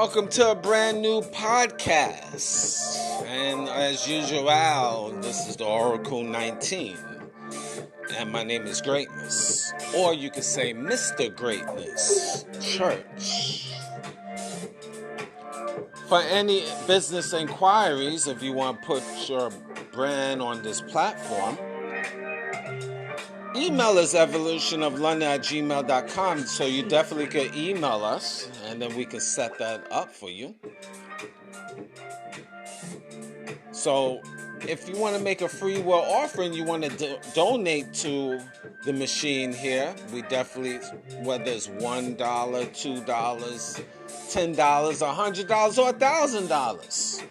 Welcome to a brand new podcast. And as usual, this is the Oracle 19. And my name is Greatness. Or you could say Mr. Greatness Church. For any business inquiries, if you want to put your brand on this platform, email us evolutionoflondon@gmail.com, so you definitely could email us and then we can set that up for you. So if you want to make a free will offering, you want to donate to the machine here, we definitely, whether it's $1, $2, $10, $100, or $1,000.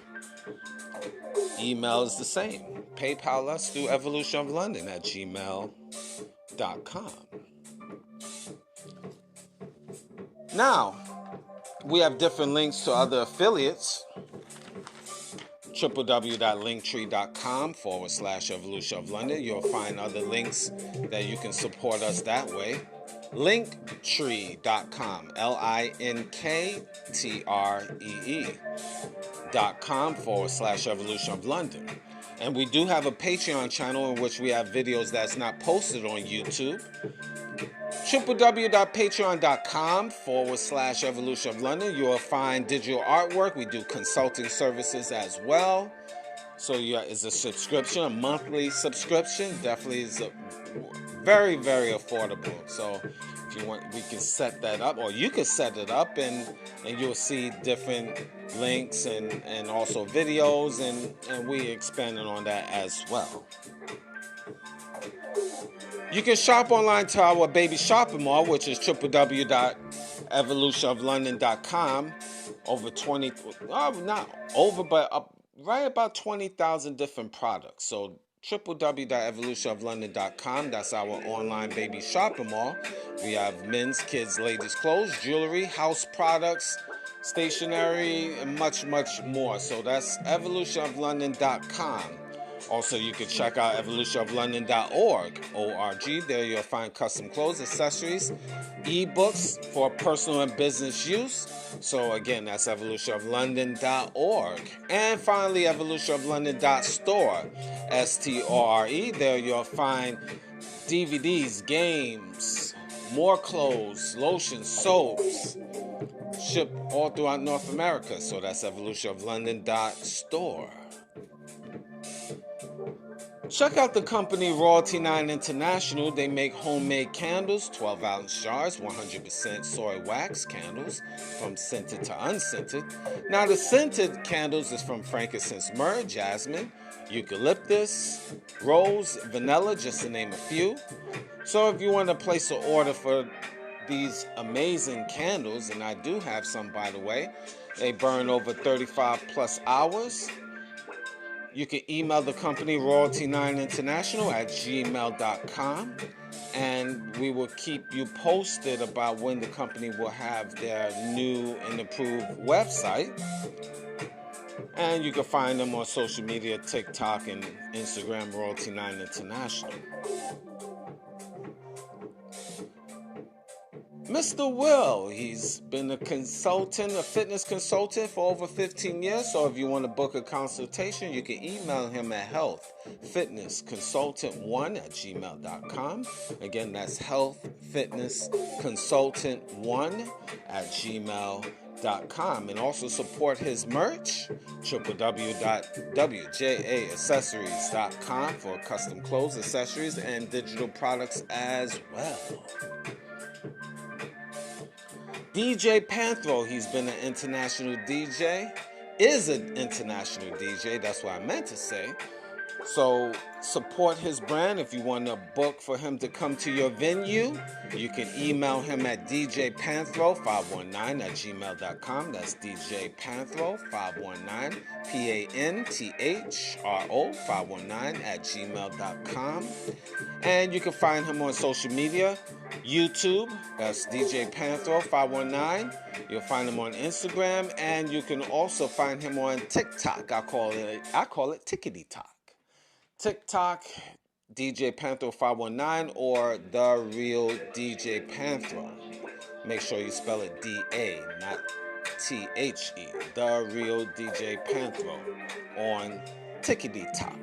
Email is the same. PayPal us through evolutionoflondon@gmail.com. Now, we have different links to other affiliates. www.linktree.com/evolutionoflondon. You'll find other links that you can support us that way. Linktree.com, linktree.com/evolutionoflondon. And we do have a Patreon channel in which we have videos that's not posted on YouTube. www.patreon.com/evolutionoflondon. You will find digital artwork. We do consulting services as well. So it's a subscription, a monthly subscription. Definitely is very, very affordable. So if you want, we can set that up, or you can set it up, and you'll see different links and also videos, and we expanding on that as well. You can shop online to our baby shopping mall, which is www.evolutionoflondon.com. Over 20, not over, but right about 20,000 different products. So www.evolutionoflondon.com, that's our online baby shopping mall. We have men's, kids, ladies' clothes, jewelry, house products, stationery, and much, much more. So that's evolutionoflondon.com. Also, you can check out evolutionoflondon.org. O-R-G. There you'll find custom clothes, accessories, ebooks for personal and business use. So again, that's evolutionoflondon.org. And finally, evolutionoflondon.store. S-T-O-R-E. There you'll find DVDs, games, more clothes, lotions, soaps, shipped all throughout North America. So that's evolutionoflondon.store. Check out the company Royalty 9 International. They make homemade candles, 12-ounce jars, 100% soy wax candles, from scented to unscented. Now, the scented candles is from frankincense, myrrh, jasmine, eucalyptus, rose, vanilla, just to name a few. So if you want to place an order for these amazing candles, and I do have some, by the way, they burn over 35 plus hours. You can email the company royalty9international@gmail.com, and we will keep you posted about when the company will have their new and improved website. And you can find them on social media, TikTok and Instagram, Royalty9 International. Mr. Will, he's been a consultant, a fitness consultant for over 15 years. So if you want to book a consultation, you can email him at healthfitnessconsultant1@gmail.com. Again, that's healthfitnessconsultant1@gmail.com. And also support his merch, www.wjaaccessories.com for custom clothes, accessories, and digital products as well. DJ Panthro, he's been an international DJ, is an international DJ, that's what I meant to say. So support his brand. If you want to book for him to come to your venue, you can email him at djpanthro519@gmail.com. That's djpanthro519, PANTHRO519@gmail.com. And you can find him on social media, YouTube, that's DJ Panthro519. You'll find him on Instagram, and you can also find him on TikTok. I call it Tickety Talk. TikTok, DJ Panthro519, or The Real DJ Panthro. Make sure you spell it D-A, not The Real DJ Panthro on Tickety Talk.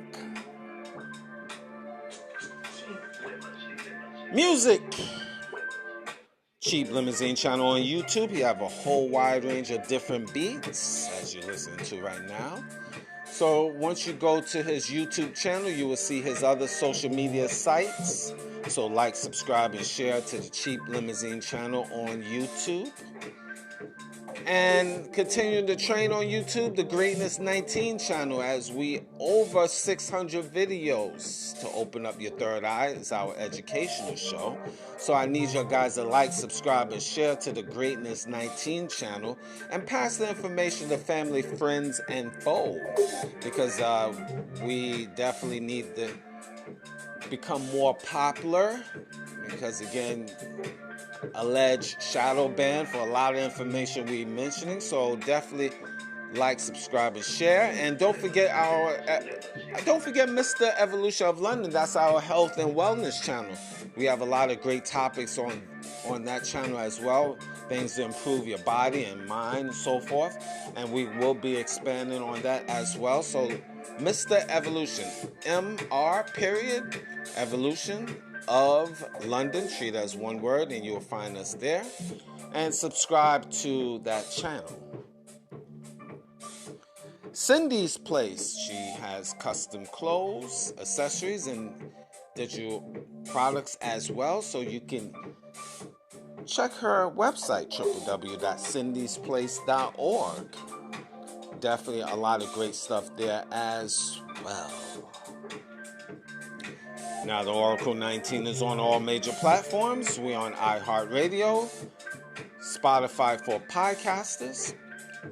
Music. Cheap Limousine channel on YouTube. He have a whole wide range of different beats, as you're listening to right now. So once you go to his YouTube channel, you will see his other social media sites. So like, subscribe, and share to the Cheap Limousine channel on YouTube. And continue to train on YouTube, the Greatness 19 channel, as we over 600 videos to open up your third eye. It's our educational show. So I need your guys to like, subscribe, and share to the Greatness 19 channel, and pass the information to family, friends, and foes, because we definitely need to become more popular, because again, alleged shadow ban for a lot of information we're mentioning. So definitely like, subscribe, and share. And don't forget Mr. Evolution of London. That's our health and wellness channel. We have a lot of great topics on that channel as well. Things to improve your body and mind and so forth. And we will be expanding on that as well. So Mr. Evolution, MR period, Evolution of London, treat as one word, and you'll find us there. And subscribe to that channel. Cindy's Place, she has custom clothes, accessories, and digital products as well. So you can check her website, www.cindysplace.org. Definitely a lot of great stuff there as well. Now, the Oracle 19 is on all major platforms. We're on iHeartRadio, Spotify for podcasters,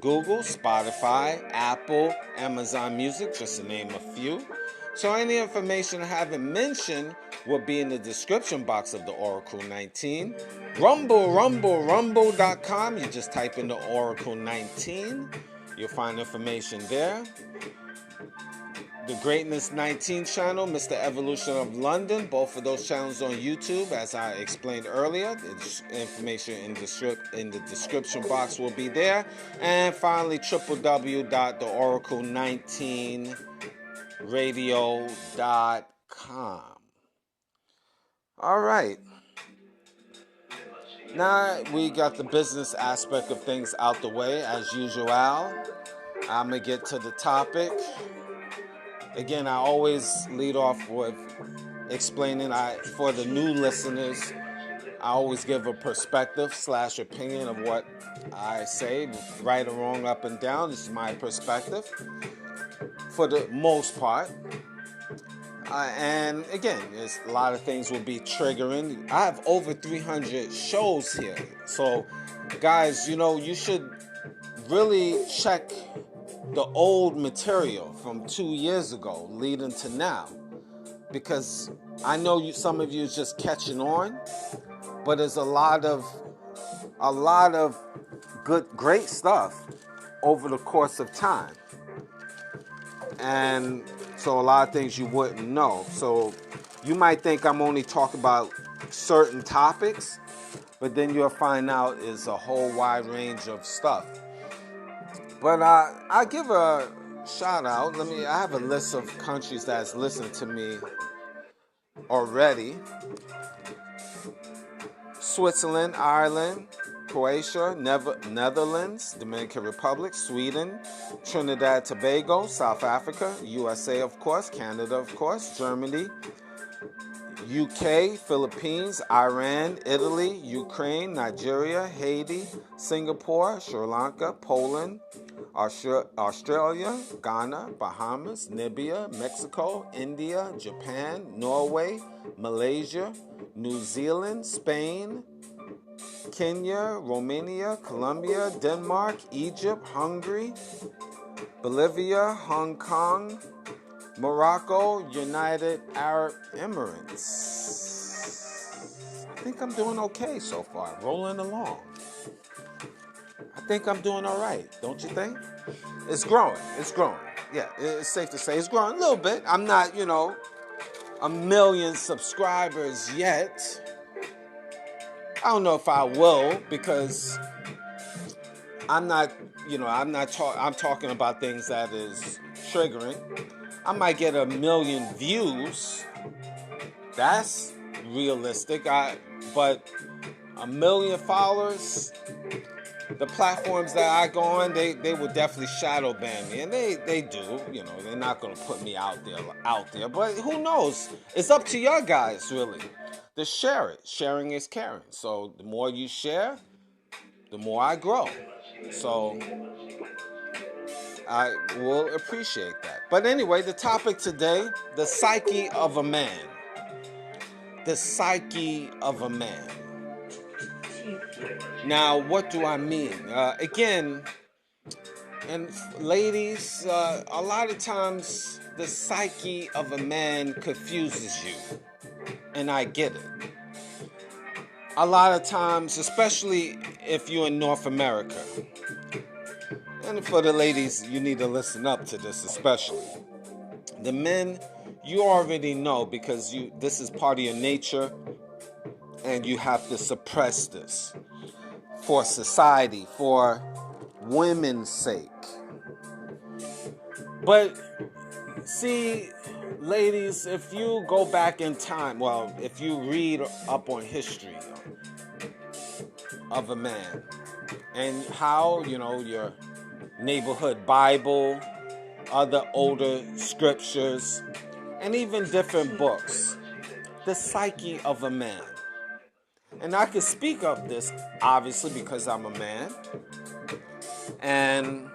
Google, Spotify, Apple, Amazon Music, just to name a few. So any information I haven't mentioned will be in the description box of the Oracle 19. Rumble.com. You just type in the Oracle 19. You'll find information there. The Greatness 19 channel, Mr. Evolution of London, both of those channels on YouTube, as I explained earlier. The information in the description box will be there. And finally, www.oracle19radio.com. All right. Now we got the business aspect of things out the way, as usual. I'm going to get to the topic. Again, I always lead off with explaining, for the new listeners, I always give a perspective / opinion of what I say, right or wrong, up and down. This is my perspective for the most part. And again, there's a lot of things will be triggering. I have over 300 shows here. So, guys, you should really check the old material from 2 years ago leading to now, because I know some of you is just catching on, but there's a lot of great stuff over the course of time, and so a lot of things you wouldn't know. So you might think I'm only talking about certain topics, but then you'll find out it's a whole wide range of stuff. But I give a shout out. I have a list of countries that's listened to me already. Switzerland, Ireland, Croatia, Netherlands, Dominican Republic, Sweden, Trinidad, Tobago, South Africa, USA, of course, Canada, of course, Germany, UK, Philippines, Iran, Italy, Ukraine, Nigeria, Haiti, Singapore, Sri Lanka, Poland, Australia, Ghana, Bahamas, Namibia, Mexico, India, Japan, Norway, Malaysia, New Zealand, Spain, Kenya, Romania, Colombia, Denmark, Egypt, Hungary, Bolivia, Hong Kong, Morocco, United Arab Emirates. I think I'm doing okay so far, rolling along. I think I'm doing all right, don't you think? It's growing. Yeah, it's safe to say it's growing a little bit. I'm not, 1 million subscribers yet. I don't know if I will, because I'm not, I'm talking about things that is triggering. I might get 1 million views. That's realistic. But 1 million followers, the platforms that I go on, they will definitely shadow ban me, and they do. They're not gonna put me out there. But who knows? It's up to your guys, really, to share it. Sharing is caring. So the more you share, the more I grow. So I will appreciate that. But anyway, the topic today: the psyche of a man. The psyche of a man. Now, what do I mean? Again, and ladies, a lot of times the psyche of a man confuses you, and I get it. A lot of times, especially if you're in North America, and for the ladies, you need to listen up to this especially. The men, you already know because this is part of your nature, and you have to suppress this for society, for women's sake. But see, ladies, if you go back in time, if you read up on history of a man and how, your neighborhood Bible, other older scriptures, and even different books, the psyche of a man. And I can speak of this, obviously, because I'm a man. And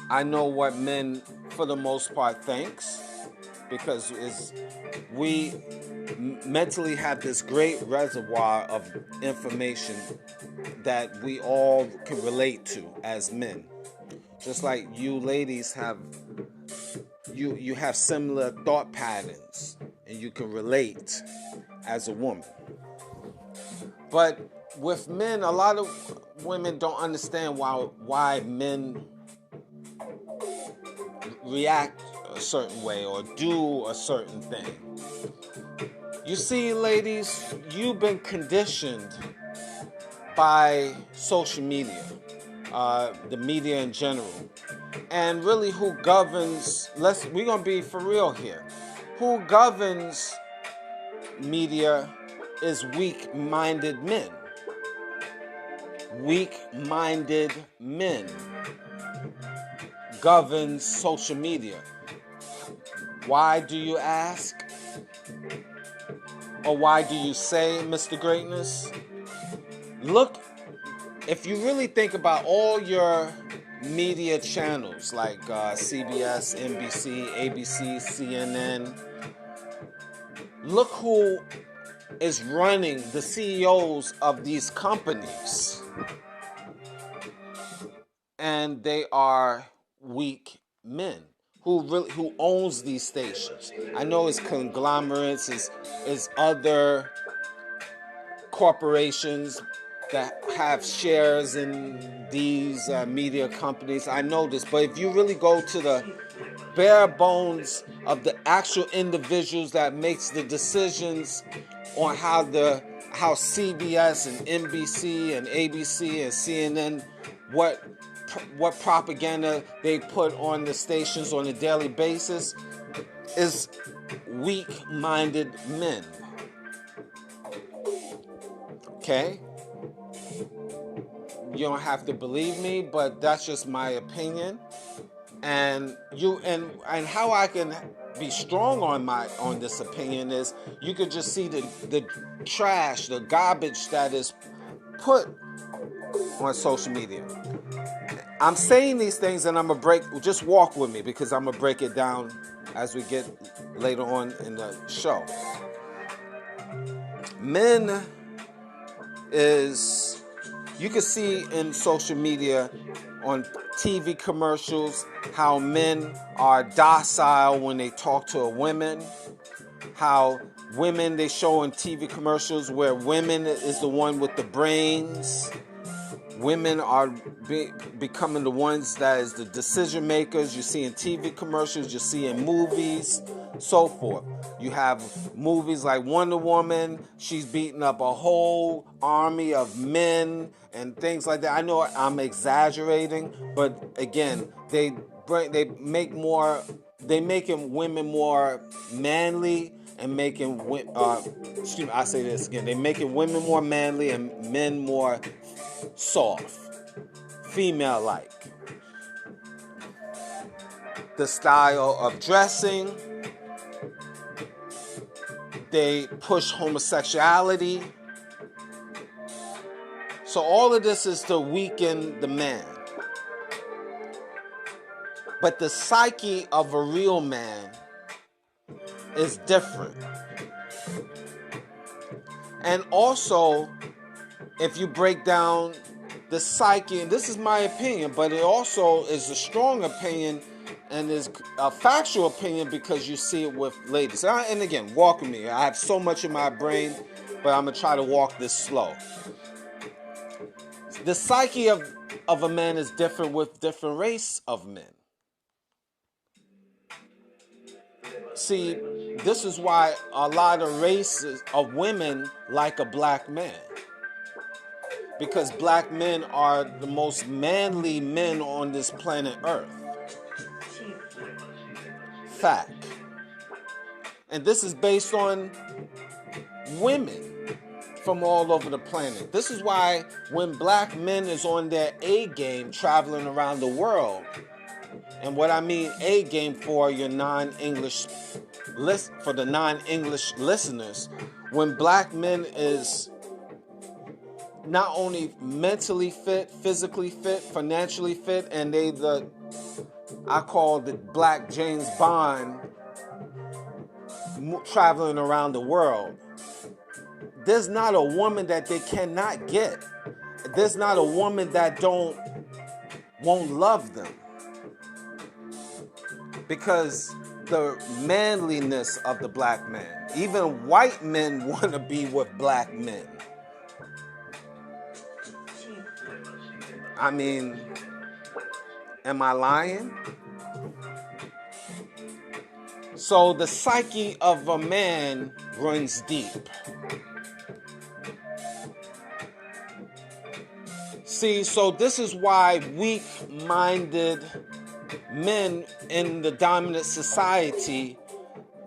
I know what men, for the most part, thinks. Because we mentally have this great reservoir of information that we all can relate to as men. Just like you ladies have, you have similar thought patterns, and you can relate as a woman. But with men, a lot of women don't understand why men react a certain way or do a certain thing. You see, ladies, you've been conditioned by social media, the media in general, and really who governs, we're going to be for real here, who governs media is weak-minded men. Weak-minded men governs social media. Why do you ask? Or why do you say, Mr. Greatness? Look, if you really think about all your media channels like CBS, NBC, ABC, CNN, look who is running the CEOs of these companies. And they are weak men who owns these stations. I know it's conglomerates, it's other corporations that have shares in these media companies. I know this, but if you really go to the bare bones of the actual individuals that makes the decisions on how CBS and NBC and ABC and CNN, what propaganda they put on the stations on a daily basis, is weak-minded men. Okay? You don't have to believe me, but that's just my opinion. And how I can be strong on this opinion is you could just see the trash, the garbage that is put on social media. I'm saying these things and just walk with me because I'm going to break it down as we get later on in the show. Men you can see in social media, on TV commercials, how men are docile when they talk to a woman, how women, they show in TV commercials where women is the one with the brains. Women are becoming the ones that is the decision makers. You see in TV commercials, you see in movies. so forth. You have movies like Wonder Woman. She's beating up a whole army of men and things like that. I know I'm exaggerating, but again, they make making women more manly and making excuse me, I say this again. They're making women more manly and men more soft, female-like. The style of dressing, they push homosexuality. So all of this is to weaken the man. But the psyche of a real man is different. And also, if you break down the psyche, and this is my opinion, but it also is a strong opinion and is a factual opinion because you see it with ladies. And again, walk with me. I have so much in my brain, but I'm going to try to walk this slow. The psyche of a man is different with different race of men. See, this is why a lot of races of women like a black man. Because black men are the most manly men on this planet Earth. Fact. And this is based on women from all over the planet. This is why when black men is on their A game traveling around the world, and what I mean A game for your non-English for the non-English listeners, when black men is not only mentally fit, physically fit, financially fit, and I call the black James Bond traveling around the world. There's not a woman that they cannot get. There's not a woman that won't love them. Because the manliness of the black man. Even white men want to be with black men. I mean, am I lying? So the psyche of a man runs deep. See, so this is why weak-minded men in the dominant society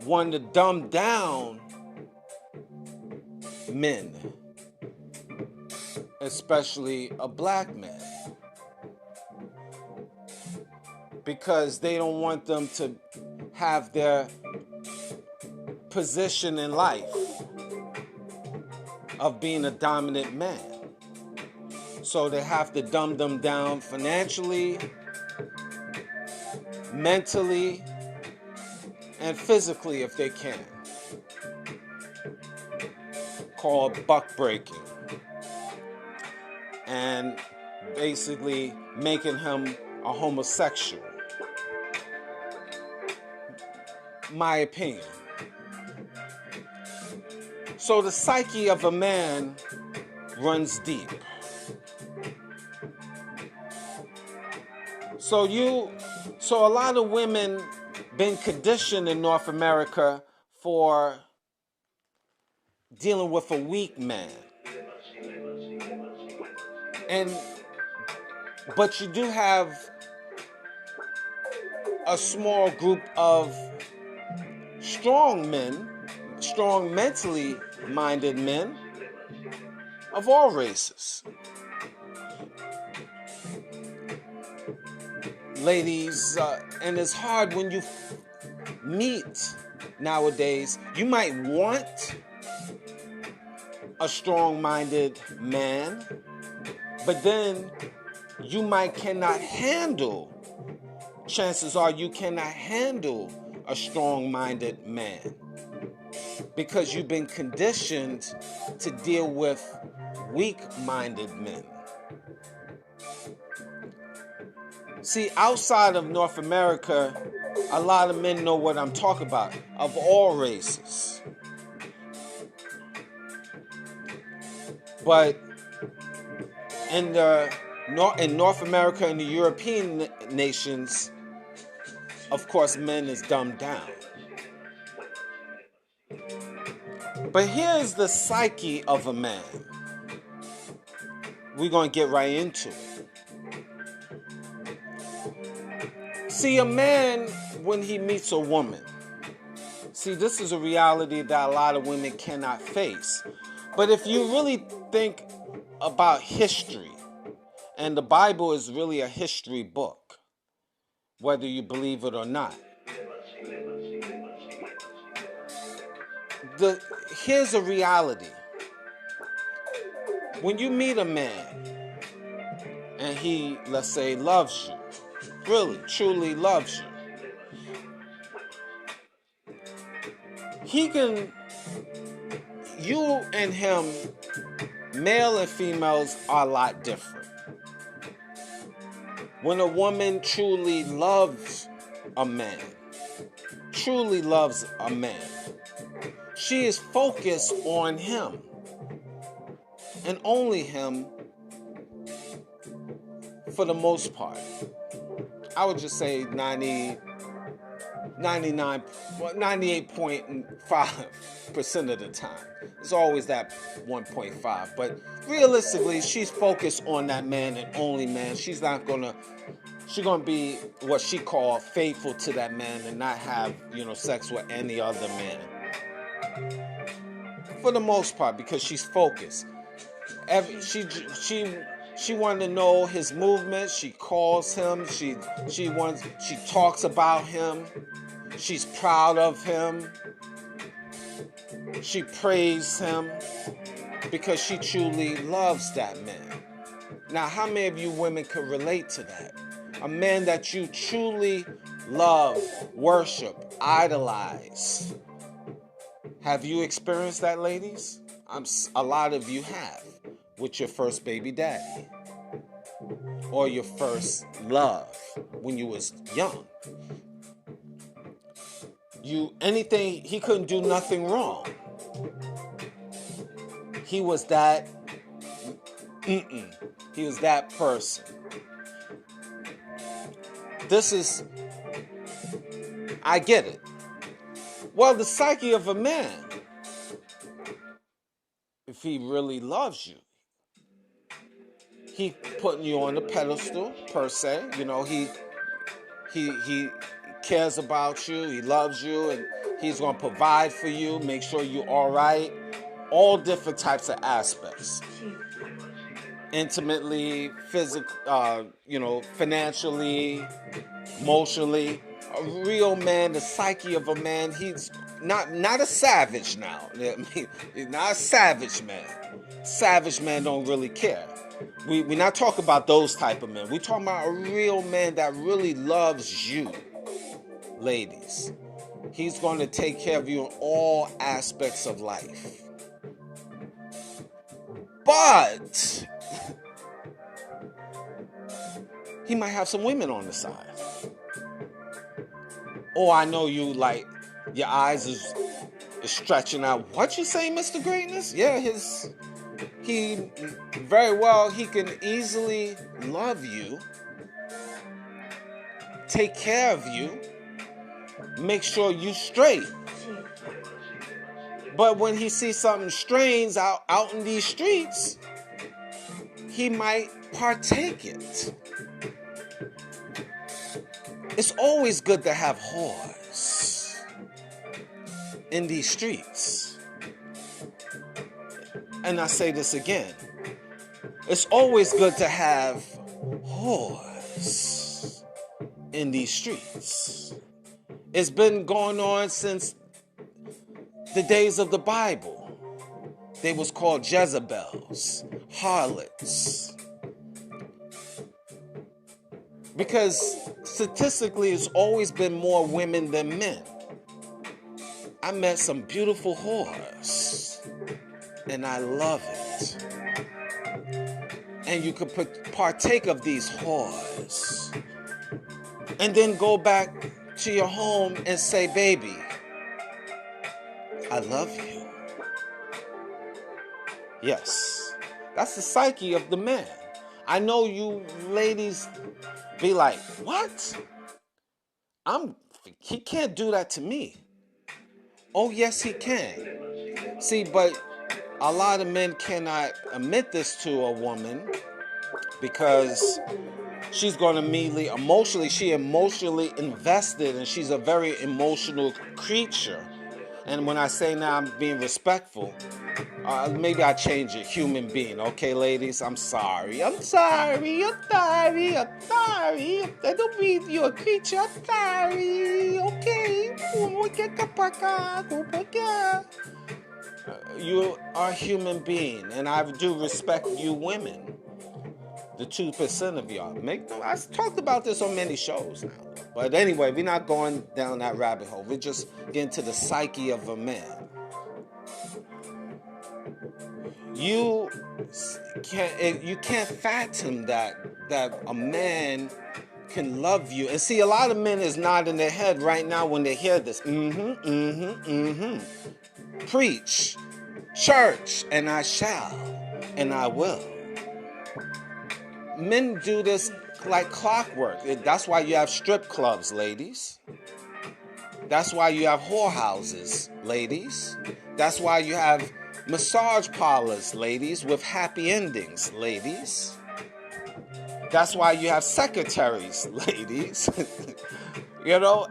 want to dumb down men, especially a black man, because they don't want them to have their position in life of being a dominant man. So they have to dumb them down financially, mentally, and physically if they can. Called buck breaking. And basically making him a homosexual. My opinion. So the psyche of a man runs deep. So a lot of women been conditioned in North America for dealing with a weak man. But you do have a small group of strong men, strong mentally minded men of all races. Ladies, and it's hard when you meet nowadays. You might want a strong-minded man, but then chances are you cannot handle a strong-minded man because you've been conditioned to deal with weak-minded men. See, outside of North America, a lot of men know what I'm talking about, of all races. But in North America and the European nations, of course, men is dumbed down. But here's the psyche of a man. We're going to get right into it. See, a man, when he meets a woman, see, this is a reality that a lot of women cannot face. But if you really think about history, and the Bible is really a history book, whether you believe it or not. Here's a reality. When you meet a man and he, let's say, loves you, really, truly loves you, you and him, male and females, are a lot different. When a woman truly loves a man, she is focused on him and only him for the most part. I would just say 98.5% of the time. It's always that 1.5. But realistically, she's focused on that man and only man. She's gonna be what she call faithful to that man and not have, sex with any other man. For the most part, because she's focused. She wanted to know his movements. She calls him. She talks about him. She's proud of him. She praises him because she truly loves that man. Now, how many of you women can relate to that? A man that you truly love, worship, idolize. Have you experienced that, ladies? A lot of you have, with your first baby daddy or your first love when you was young. He couldn't do nothing wrong. He was that, he was that person. I get it. Well, the psyche of a man, if he really loves you, he putting you on the pedestal, per se. He cares about you, he loves you, and he's going to provide for you, make sure you're all right. All different types of aspects. Intimately, physically, financially, emotionally. A real man, the psyche of a man, he's not a savage now. He's not a savage man. Savage men don't really care. We're not talking about those type of men. We're talking about a real man that really loves you, ladies. He's going to take care of you in all aspects of life. But he might have some women on the side. Oh, I know you, like, your eyes is stretching out. What you say, Mr. Greatness? Yeah, he can easily love you, take care of you, make sure you straight. But when he sees something strange out in these streets, he might partake it. It's always good to have whores in these streets. And I say this again. It's always good to have whores in these streets. It's been going on since the days of the Bible. They was called Jezebels, harlots. Because statistically, it's always been more women than men. I met some beautiful whores, and I love it. And you could partake of these whores, and then go back to your home and say, baby, I love you. Yes, that's the psyche of the man. I know you ladies be like, what? He can't do that to me. Oh, yes, he can. See, but a lot of men cannot admit this to a woman because she's going to immediately she emotionally invested, and she's a very emotional creature. And when I say now I'm being respectful, maybe I change it, human being. Okay, ladies, I'm sorry. I'm sorry. I'm sorry. I'm sorry. I don't mean you're a creature. I'm sorry. Okay. You are a human being, and I do respect you women. The 2% of y'all. I talked about this on many shows now. But anyway, we're not going down that rabbit hole. We're just getting to the psyche of a man. You can't fathom that a man can love you. And see, a lot of men is nodding their head right now when they hear this. Preach, church, and I shall, and I will. Men do this like clockwork. That's why you have strip clubs, ladies. That's why you have whorehouses, ladies. That's why you have massage parlors, ladies, with happy endings, ladies. That's why you have secretaries, ladies.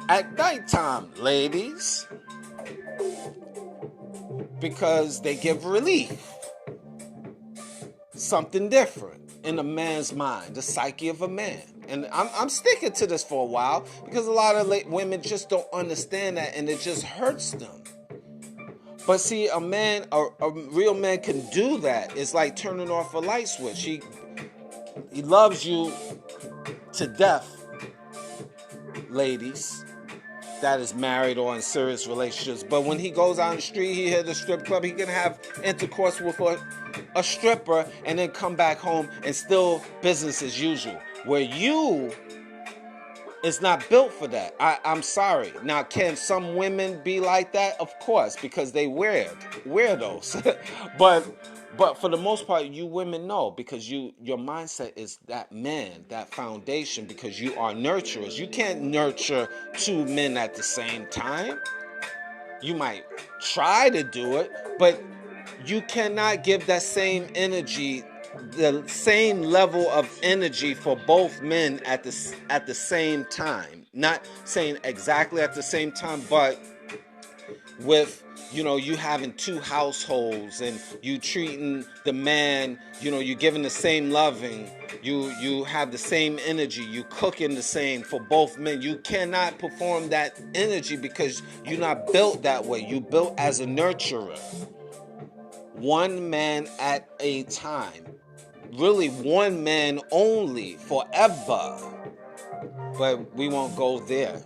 At nighttime, ladies. Because they give relief. Something different in a man's mind, the psyche of a man. And I'm sticking to this for a while because a lot of women just don't understand that, and it just hurts them. But see, a real man can do that. It's like turning off a light switch. He loves you to death, ladies, that is married or in serious relationships. But when he goes out on the street, he hit the strip club, he can have intercourse with a stripper and then come back home and still business as usual. Where you is not built for that. I'm sorry. Now, can some women be like that? Of course, because they weirdos. But for the most part, you women know, because your mindset is that man, that foundation, because you are nurturers. You can't nurture two men at the same time. You might try to do it, but you cannot give that same energy, the same level of energy for both men at the same time. Not saying exactly at the same time, but with you having two households and you treating the man, you giving the same loving, you have the same energy, you cooking the same for both men. You cannot perform that energy because you're not built that way. You built as a nurturer, one man at a time, really one man only, forever. But we won't go there.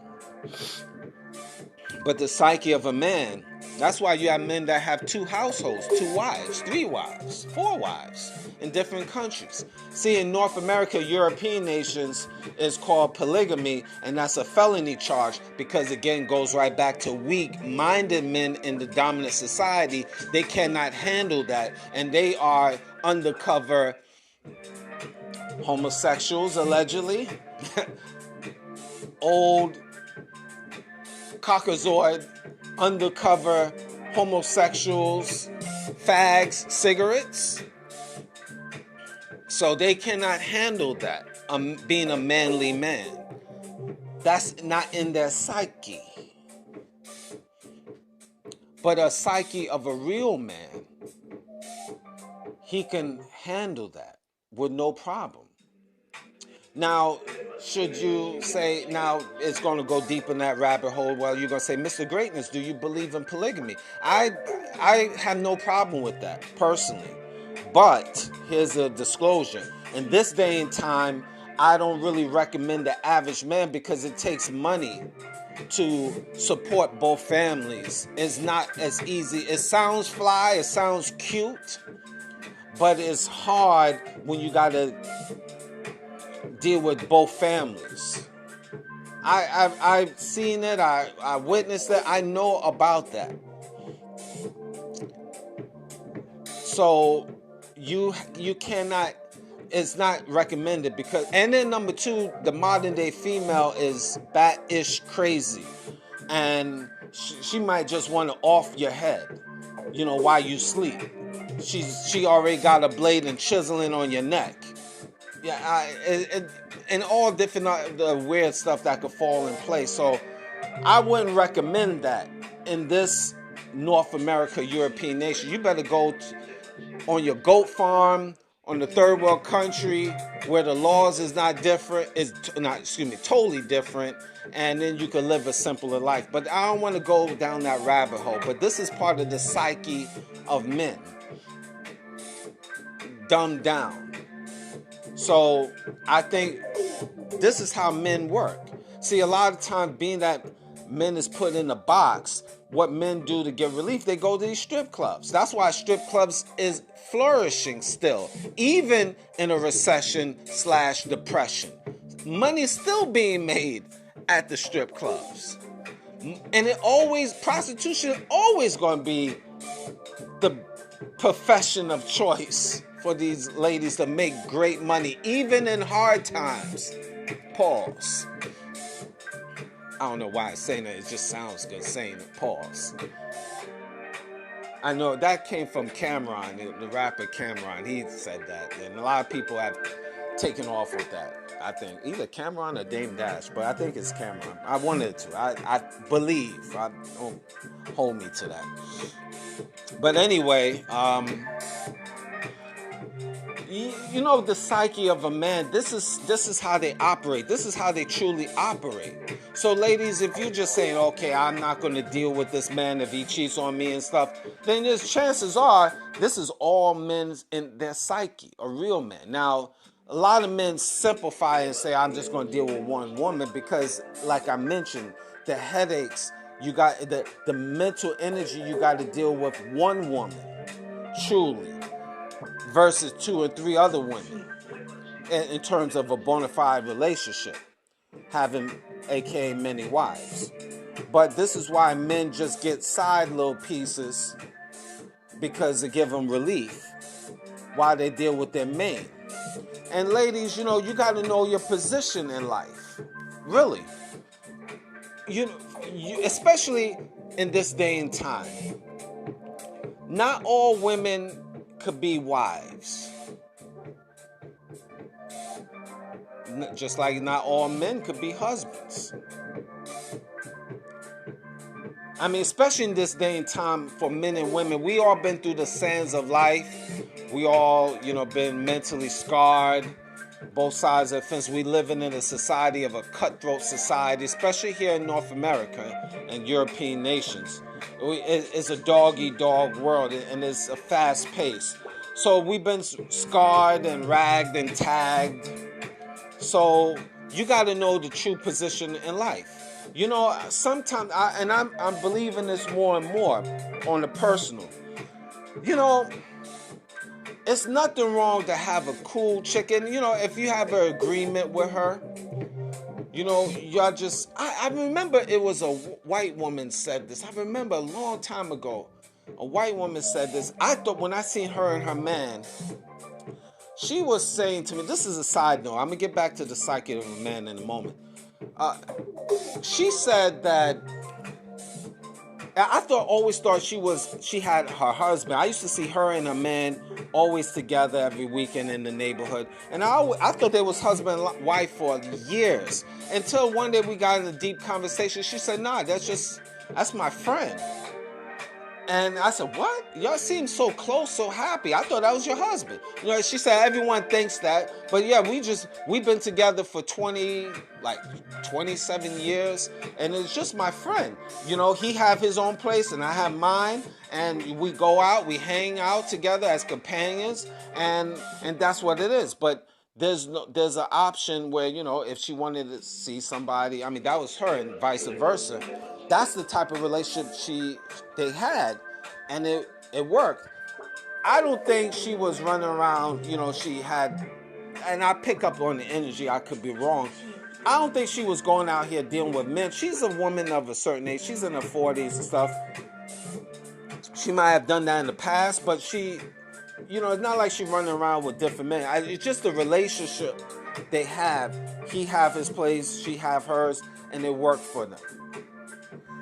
But the psyche of a man, that's why you have men that have two households, 2 wives, 3 wives, 4 wives in different countries. See, in North America, European nations, is called polygamy, and that's a felony charge because, again, goes right back to weak-minded men in the dominant society. They cannot handle that, and they are undercover homosexuals, allegedly. Old Caucasoid, undercover homosexuals, fags, cigarettes. So they cannot handle that, being a manly man. That's not in their psyche. But a psyche of a real man, he can handle that with no problem. Now, should you say, now it's going to go deep in that rabbit hole, well, you're going to say, Mr. Greatness, do you believe in polygamy? I have no problem with that, personally. But here's a disclosure. In this day and time, I don't really recommend the average man because it takes money to support both families. It's not as easy. It sounds fly, it sounds cute, but it's hard when you got to deal with both families. I've seen it. I witnessed it. I know about that. So you cannot. It's not recommended because. And then number 2, the modern day female is bat-ish crazy, and she might just want to off your head. while you sleep. She already got a blade and chiseling on your neck. Yeah, and all different weird stuff that could fall in place. So I wouldn't recommend that in this North America, European nation. You better go on your goat farm, on the third world country, where the laws is not different, totally different, and then you can live a simpler life. But I don't want to go down that rabbit hole. But this is part of the psyche of men, dumbed down. So I think this is how men work. See, a lot of times, being that men is put in a box, what men do to get relief, they go to these strip clubs. That's why strip clubs is flourishing still, even in a recession/depression. Money's still being made at the strip clubs. And prostitution always going to be the profession of choice for these ladies to make great money, even in hard times. Pause. I don't know why I'm saying that. It just sounds good saying it. Pause. I know that came from Cameron, the rapper Cameron. He said that. And a lot of people have taken off with that. I think either Cameron or Dame Dash, but I think it's Cameron. I wanted to. I believe. Don't hold me to that. But anyway, the psyche of a man, this is how they operate. This is how they truly operate. So ladies, if you're just saying, okay, I'm not going to deal with this man if he cheats on me and stuff, then there's chances are this is all men in their psyche, a real man. Now, a lot of men simplify and say, I'm just going to deal with one woman because, like I mentioned, the headaches, you got the mental energy you got to deal with one woman, truly, versus 2 or 3 other women in terms of a bona fide relationship, having aka many wives. But this is why men just get side little pieces, because they give them relief while they deal with their main. And ladies, you got to know your position in life, really. You especially in this day and time. Not all women could be wives. Just like not all men could be husbands. I mean, especially in this day and time for men and women, we all been through the sands of life. We all, been mentally scarred, both sides of the fence. We living in a society of a cutthroat society, especially here in North America and European nations. It's a dog-eat-dog world, and it's a fast pace. So we've been scarred and ragged and tagged. So you got to know the true position in life. Sometimes, I'm believing this more and more on the personal. It's nothing wrong to have a cool chick, and if you have an agreement with her, y'all just. I remember it was a white woman said this. I remember a long time ago, a white woman said this. I thought when I seen her and her man, she was saying to me, this is a side note, I'm going to get back to the psyche of a man in a moment. She said that, I always thought she had her husband. I used to see her and her man always together every weekend in the neighborhood. And I thought they was husband and wife for years. Until one day we got in a deep conversation. She said, nah, that's my friend. And I said, what? Y'all seem so close, so happy. I thought that was your husband. She said everyone thinks that. But yeah, we've been together for 27 years. And it's just my friend. He have his own place and I have mine. And we go out, we hang out together as companions. And that's what it is. But there's an option where, if she wanted to see somebody, I mean, that was her and vice versa. That's the type of relationship they had, and it worked. I don't think she was running around, she had, and I pick up on the energy, I could be wrong. I don't think she was going out here dealing with men. She's a woman of a certain age. She's in her 40s and stuff. She might have done that in the past, but she, it's not like she's running around with different men. It's just the relationship they have. He have his place, she have hers, and it worked for them.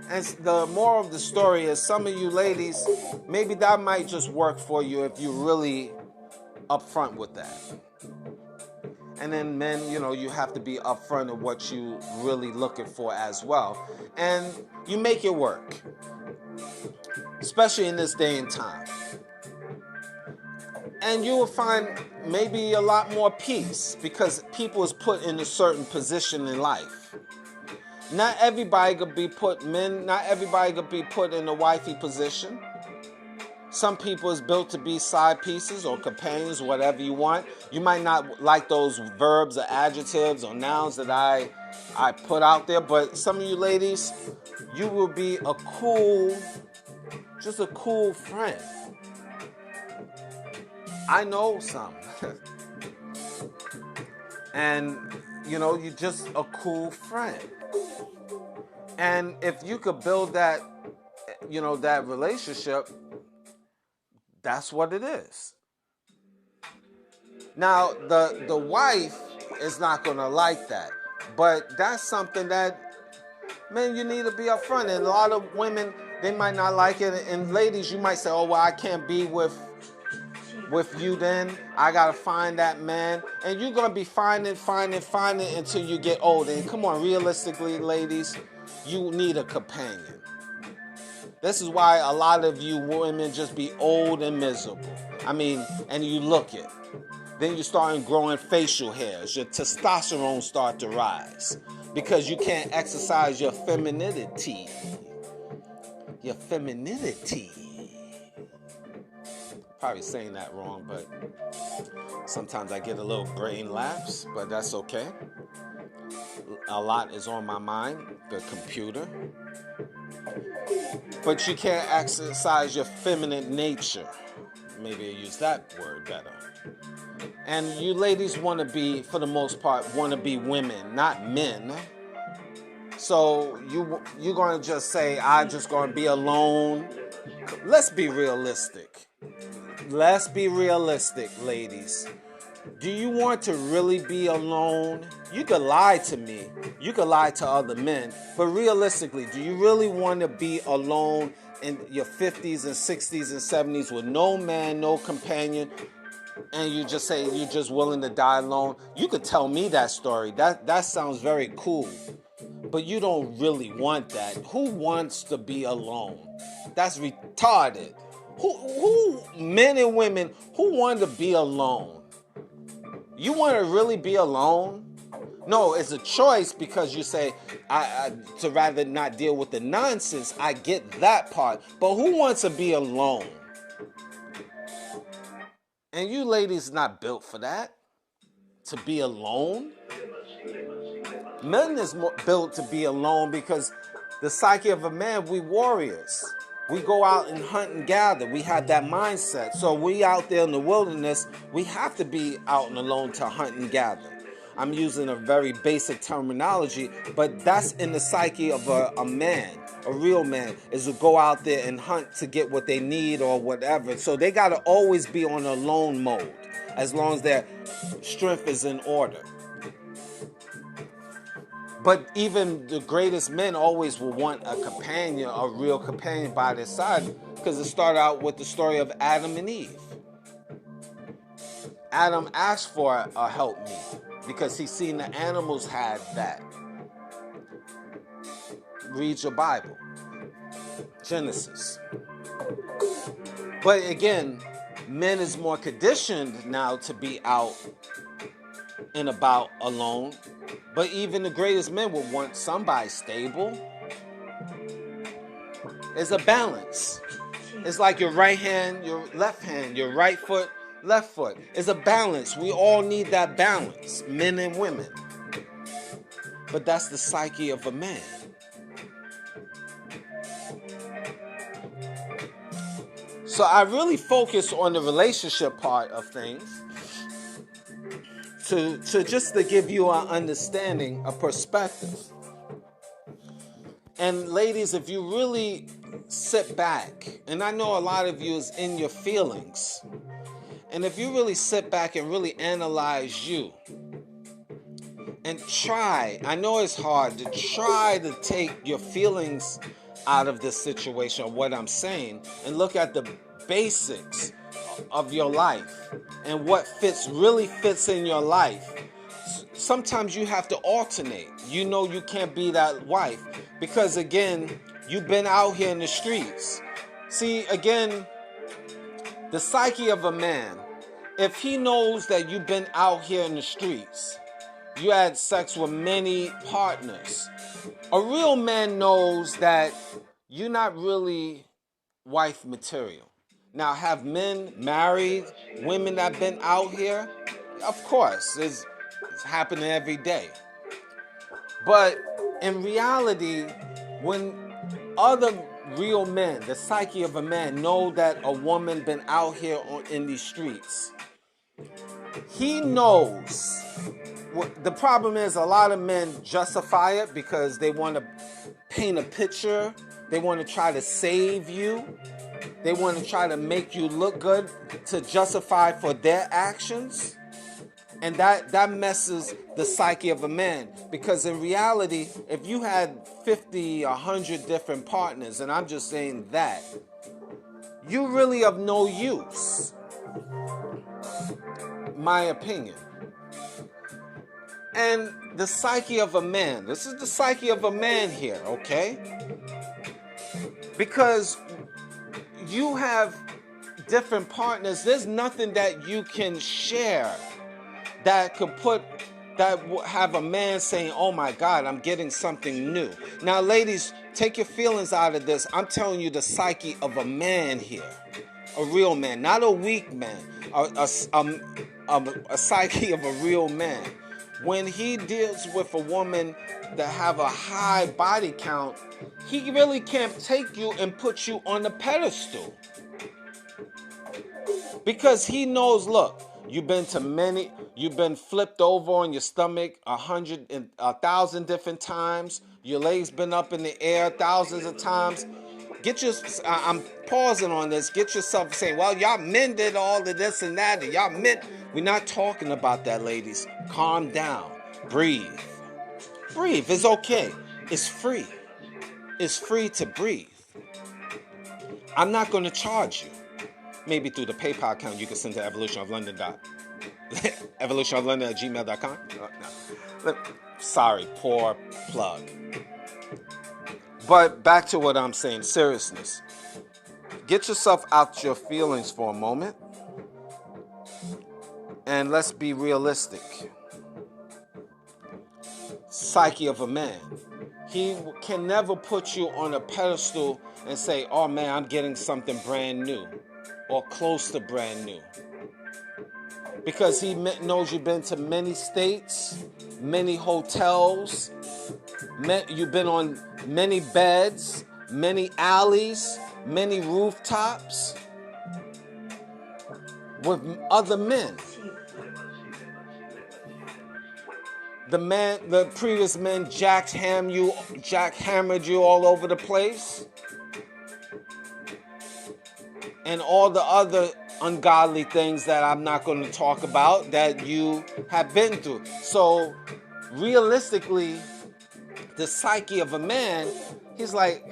And the moral of the story is, some of you ladies, maybe that might just work for you if you're really upfront with that. And then men, you have to be upfront of what you really looking for as well. And you make it work, especially in this day and time. And you will find maybe a lot more peace because people is put in a certain position in life. Not everybody could be put in a wifey position. Some people is built to be side pieces or companions, whatever you want. You might not like those verbs or adjectives or nouns that I put out there, but some of you ladies, you will be just a cool friend. I know some. And, you're just a cool friend. And if you could build that, that relationship, that's what it is. Now, the wife is not going to like that. But that's something that, man, you need to be upfront. And a lot of women, they might not like it. And ladies, you might say, oh, well, I can't be with you then. I got to find that man. And you're going to be finding until you get old. And come on, realistically, ladies, you need a companion. This is why a lot of you women just be old and miserable. And you look it. Then you start growing facial hairs. Your testosterone start to rise because you can't exercise your femininity. Your femininity. Probably saying that wrong, but sometimes I get a little brain lapse, but that's okay. A lot is on my mind, the computer. But you can't exercise your feminine nature. Maybe I use that word better. And you ladies want to be, for the most part, women, not men. So you're going to just say, I'm just going to be alone. Let's be realistic. Let's be realistic, ladies. Do you want to really be alone? You could lie to me. You could lie to other men. But realistically, do you really want to be alone in your 50s and 60s and 70s with no man, no companion, and you just say you're just willing to die alone? You could tell me that story. That sounds very cool. But you don't really want that. Who wants to be alone? That's retarded. Who men and women, who want to be alone? You want to really be alone? No, it's a choice because you say, to rather not deal with the nonsense. I get that part. But who wants to be alone? And you ladies not built for that. To be alone. Men is built to be alone because the psyche of a man, we warriors. We go out and hunt and gather. We have that mindset. So we out there in the wilderness, we have to be out and alone to hunt and gather. I'm using a very basic terminology, but that's in the psyche of a man, a real man, is to go out there and hunt to get what they need or whatever. So they got to always be on alone mode as long as their strength is in order. But even the greatest men always will want a companion, a real companion by their side, because it started out with the story of Adam and Eve. Adam asked for a helpmeet because he seen the animals had that. Read your Bible. Genesis. But again, men is more conditioned now to be out and about alone. But even the greatest men would want somebody stable. It's a balance. It's like your right hand, your left hand, your right foot, left foot. It's a balance. We all need that balance, men and women. But that's the psyche of a man. So I really focus on the relationship part of things. To just to give you an understanding, a perspective. And ladies, if you really sit back, and I know a lot of you is in your feelings, and if you really sit back and really analyze you, and try, I know it's hard, to try to take your feelings out of this situation, of what I'm saying, and look at the basics of your life and what really fits in your life. Sometimes you have to alternate. You know you can't be that wife because, again, you've been out here in the streets. See, again, the psyche of a man, if he knows that you've been out here in the streets, you had sex with many partners, a real man knows that you're not really wife material. Now, have men married women that been out here? Of course, it's happening every day. But in reality, when other real men, the psyche of a man, know that a woman been out here in these streets, he knows. The problem is a lot of men justify it because they want to paint a picture. They want to try to save you. They want to try to make you look good to justify for their actions. And that messes the psyche of a man. Because in reality, if you had 50, 100 different partners, and I'm just saying that, you really of no use. My opinion. And the psyche of a man. This is the psyche of a man here, okay? Because you have different partners. There's nothing that you can share that could have a man saying, oh my God, I'm getting something new. Now, ladies, take your feelings out of this. I'm telling you the psyche of a man here. A real man, not a weak man. A psyche of a real man. When he deals with a woman that have a high body count, he really can't take you and put you on a pedestal. Because he knows, look, you've been flipped over on your stomach 1,000 different times. Your legs been up in the air thousands of times. I'm pausing on this. Get yourself saying, well, y'all men did all of this and that. And y'all men, we're not talking about that, ladies. Calm down. Breathe. Breathe. It's okay. It's free. It's free to breathe. I'm not going to charge you. Maybe through the PayPal account you can send to evolutionoflondon@gmail.com. No. Sorry, poor plug. But back to what I'm saying, seriousness. Get yourself out your feelings for a moment. And let's be realistic. Psyche of a man. He can never put you on a pedestal and say, oh man, I'm getting something brand new. Or close to brand new. Because he knows you've been to many states, many hotels, you've been on many beds, many alleys, many rooftops with other men. The previous men jackhammered you all over the place. And all the other ungodly things that I'm not going to talk about that you have been through. So, realistically, the psyche of a man, he's like,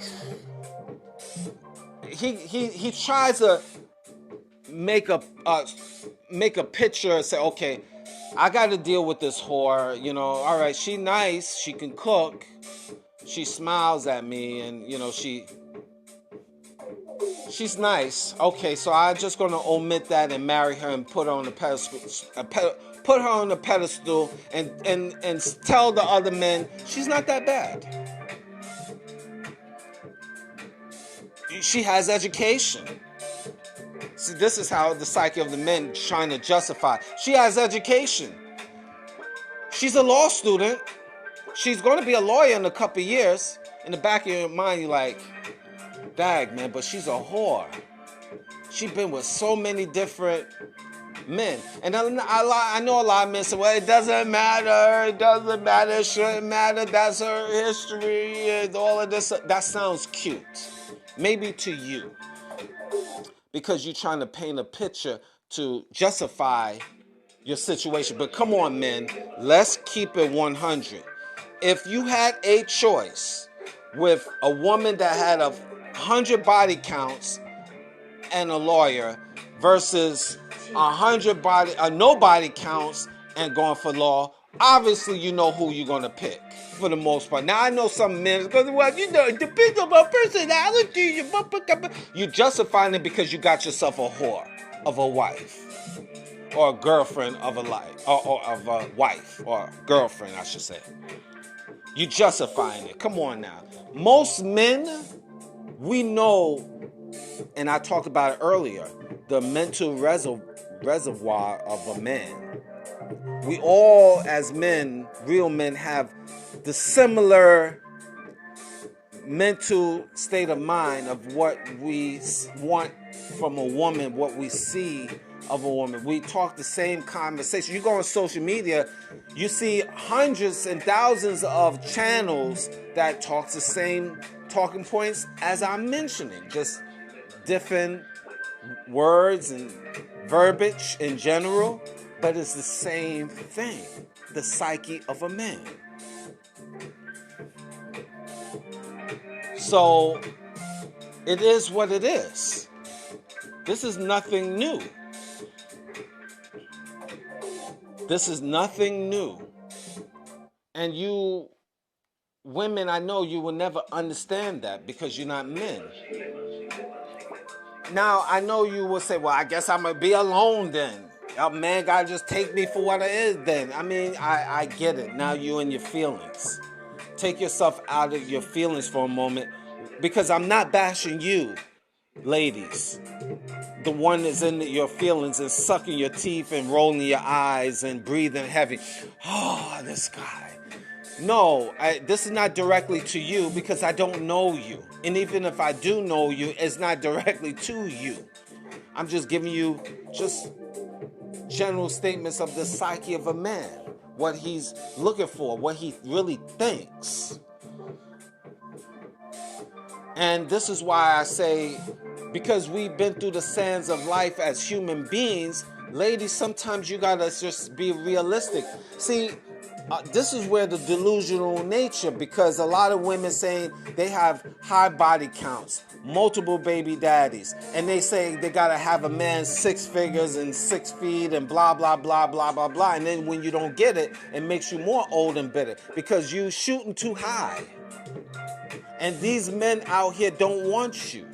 he tries to make a picture and say, okay, I got to deal with this whore. You know, all right, she nice, she can cook, she smiles at me, and you know she's nice. Okay, so I'm just going to omit that and marry her and put her on the pedestal. Put her on the pedestal and tell the other men she's not that bad. She has education. See, this is how the psyche of the men trying to justify. She has education. She's a law student. She's going to be a lawyer in a couple of years. In the back of your mind, you're like, dag, man, but she's a whore. She's been with so many different men. And I know a lot of men say, well, it doesn't matter, it shouldn't matter, that's her history, and all of this. That sounds cute. Maybe to you. Because you're trying to paint a picture to justify your situation. But come on, men, let's keep it 100. If you had a choice with a woman that had 100 body counts and a lawyer versus 100 no body counts and going for law, obviously you know who you're gonna pick for the most part. Now I know some men because, well, you know, it depends on my personality. You justifying it because you got yourself a whore of a wife or a girlfriend of a life or of a wife or girlfriend, I should say. You justifying it. Come on now. Most men, we know, and I talked about it earlier, the mental reservoir of a man. We all, as men, real men, have the similar mental state of mind of what we want from a woman, what we see of a woman. We talk the same conversation. You go on social media, you see hundreds and thousands of channels that talk the same talking points as I'm mentioning, just different words and verbiage in general, but it's the same thing, the psyche of a man. So it is what it is. This is nothing new. This is nothing new. And you women, I know you will never understand that because you're not men. Now, I know you will say, well, I guess I'm going to be alone then. A man got to just take me for what it is then. I mean, I get it. Now you're in your feelings. Take yourself out of your feelings for a moment because I'm not bashing you, ladies. The one that's in your feelings and sucking your teeth and rolling your eyes and breathing heavy. Oh, this guy. No, this is not directly to you because I don't know you. And even if I do know you, it's not directly to you. I'm just giving you just general statements of the psyche of a man, what he's looking for, what he really thinks. And this is why I say, because we've been through the sands of life as human beings, ladies, sometimes you gotta just be realistic. See, this is where the delusional nature, because a lot of women saying they have high body counts, multiple baby daddies, and they say they gotta have a man 6 figures and 6 feet and blah, blah, blah, blah, blah, blah. And then when you don't get it, it makes you more old and bitter because you shooting too high. And these men out here don't want you.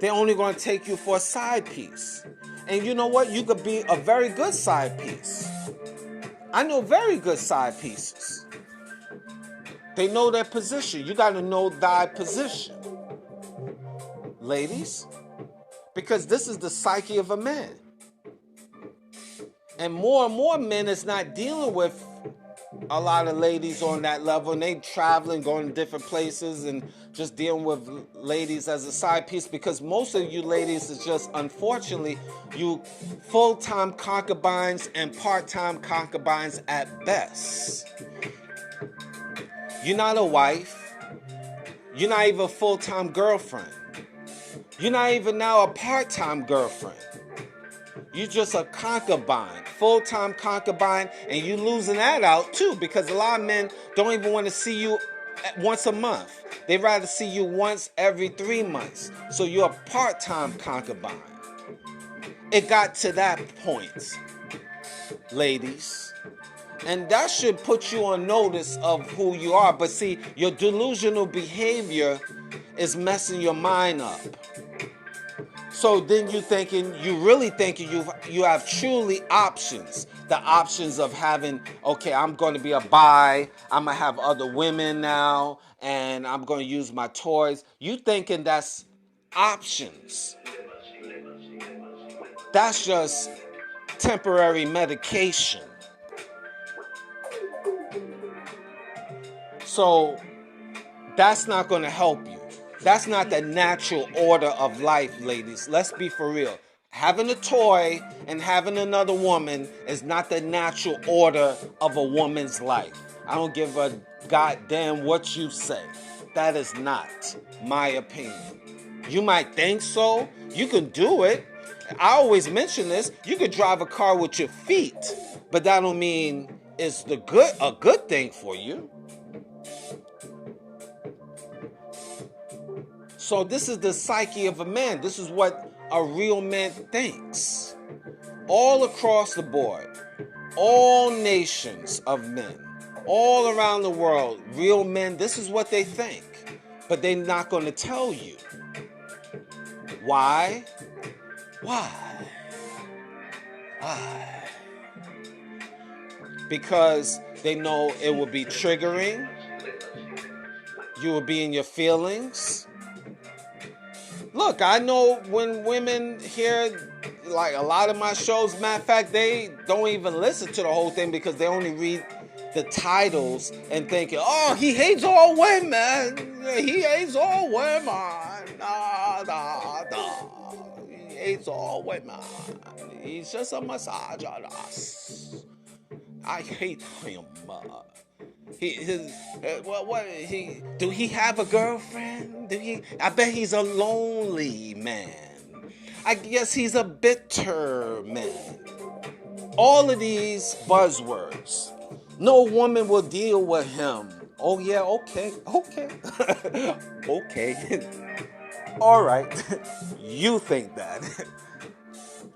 They're only going to take you for a side piece. And you know what? You could be a very good side piece. I know very good side pieces. They know their position. You got to know thy position, ladies, because this is the psyche of a man. And more men is not dealing with a lot of ladies on that level, and they traveling, going to different places and just dealing with ladies as a side piece, because most of you ladies is just, unfortunately, you full-time concubines and part-time concubines at best. You're not a wife. You're not even a full-time girlfriend. You're not even now a part-time girlfriend. You're just a concubine, full-time concubine, and you losing that out too, because a lot of men don't even want to see you once a month. They'd rather see you once every 3 months. So you're a part-time concubine. It got to that point, ladies. And that should put you on notice of who you are. But see, your delusional behavior is messing your mind up. So then you really thinking you have truly options. The options of having, okay, I'm going to be a bi, I'm going to have other women now, and I'm going to use my toys. You thinking that's options. That's just temporary medication. So that's not going to help you. That's not the natural order of life, ladies. Let's be for real. Having a toy and having another woman is not the natural order of a woman's life. I don't give a goddamn what you say. That is not my opinion. You might think so. You can do it. I always mention this. You could drive a car with your feet, but that don't mean it's a good thing for you. So this is the psyche of a man. This is what a real man thinks. All across the board, all nations of men, all around the world, real men, this is what they think. But they're not going to tell you. Why? Why? Why? Because they know it will be triggering. You will be in your feelings. Look, I know when women hear like a lot of my shows, matter of fact, they don't even listen to the whole thing because they only read the titles and thinking, oh, he hates all women. He hates all women. Nah, nah, nah. He hates all women. He's just a misogynist. I hate him. Do he have a girlfriend? I bet he's a lonely man. I guess he's a bitter man. All of these buzzwords. No woman will deal with him. Oh yeah, okay. Okay. All right. You think that.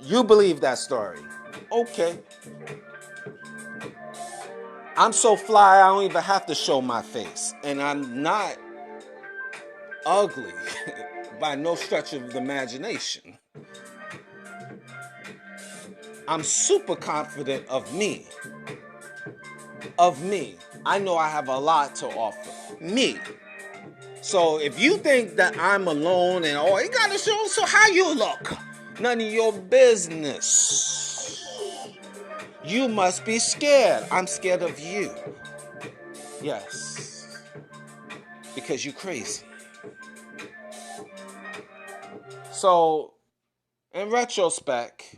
You believe that story. Okay. I'm so fly, I don't even have to show my face. And I'm not ugly by no stretch of the imagination. I'm super confident of me. I know I have a lot to offer. Me. So if you think that I'm alone and, oh, you gotta show, so how you look? None of your business. You must be scared. I'm scared of you. Yes. Because you're crazy. So, in retrospect,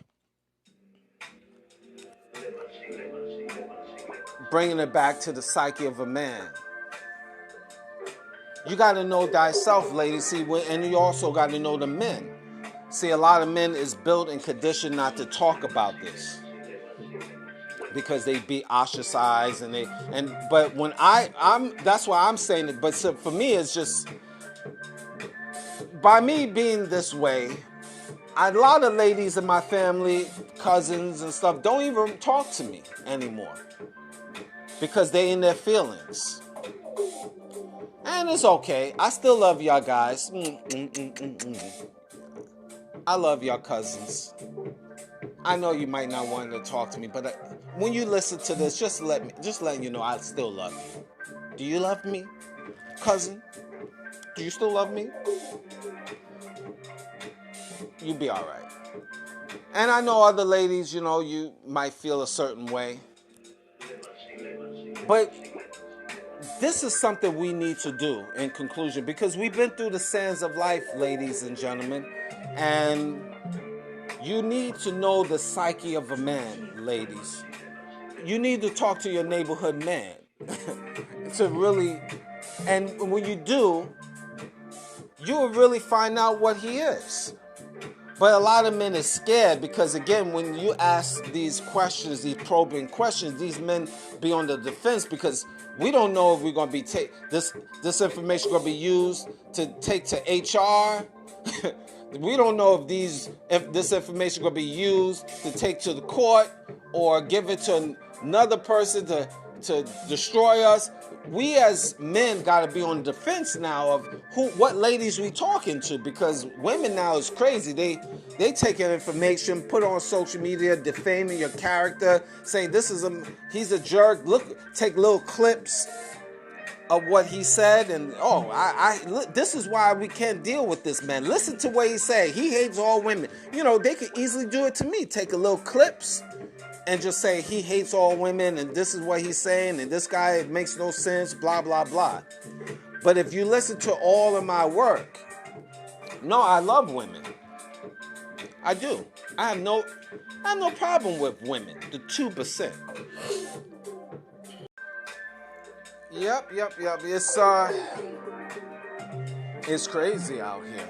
bringing it back to the psyche of a man, you got to know thyself, ladies. See, and you also got to know the men. See, a lot of men is built and conditioned not to talk about this because they be ostracized but when I'm that's why I'm saying it. But so for me, it's just by me being this way. A lot of ladies in my family, cousins and stuff, don't even talk to me anymore because they in their feelings. And it's okay. I still love y'all guys. I love y'all cousins. I know you might not want to talk to me, but when you listen to this, just letting you know I still love you. Do you love me, cousin? Do you still love me? You'll be all right. And I know other ladies, you might feel a certain way. But this is something we need to do in conclusion because we've been through the sands of life, ladies and gentlemen. And you need to know the psyche of a man, ladies. You need to talk to your neighborhood man to really, and when you do, you will really find out what he is. But a lot of men are scared because, again, when you ask these questions, these probing questions, these men be on the defense because we don't know if we're going to be this information going to be used to take to HR. We don't know if this information going to be used to take to the court or give it to another person to destroy us. We as men got to be on the defense now of what ladies we talking to because women now is crazy. They taking information, put it on social media, defaming your character, saying he's a jerk. Take little clips of what he said, and this is why we can't deal with this man. Listen to what he say. He hates all women. They could easily do it to me. Take a little clips and just say he hates all women and this is what he's saying and this guy, it makes no sense, blah, blah, blah. But if you listen to all of my work, no, I love women. I do. I have no problem with women, the 2%. Yep. It's crazy out here.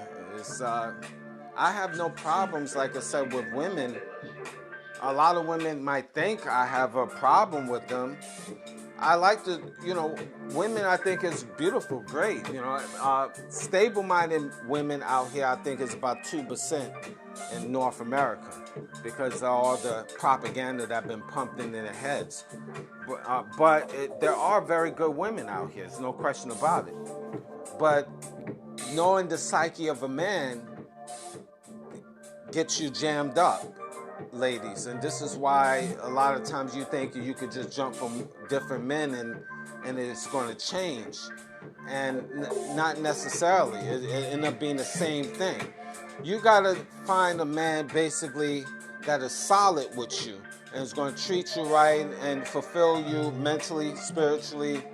I have no problems, like I said, with women. A lot of women might think I have a problem with them. I like to, women I think is beautiful, great. Stable-minded women out here I think is about 2% in North America because of all the propaganda that been pumped into their heads. But there are very good women out here. There's no question about it. But knowing the psyche of a man gets you jammed up, ladies, and this is why a lot of times you think you could just jump from different men and it's going to change, and not necessarily. It end up being the same thing. You got to find a man basically that is solid with you and is going to treat you right and fulfill you mentally, spiritually,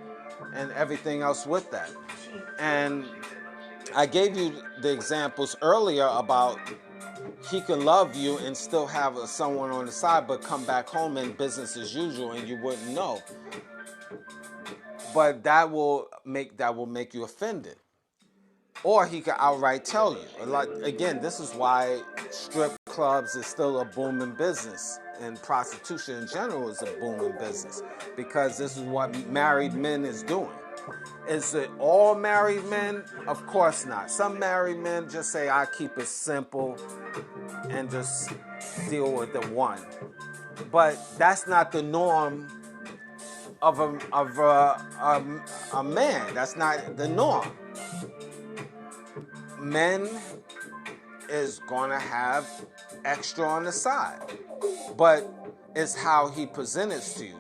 and everything else with that. And I gave you the examples earlier about he can love you and still have someone on the side, but come back home and business as usual, and you wouldn't know. But that will make you offended, or he could outright tell you. Again, this is why strip clubs is still a booming business, and prostitution in general is a booming business, because this is what married men is doing. Is it all married men? Of course not. Some married men just say, I keep it simple and just deal with the one. But that's not the norm of a man. That's not the norm. Men is going to have extra on the side, but it's how he presents to you.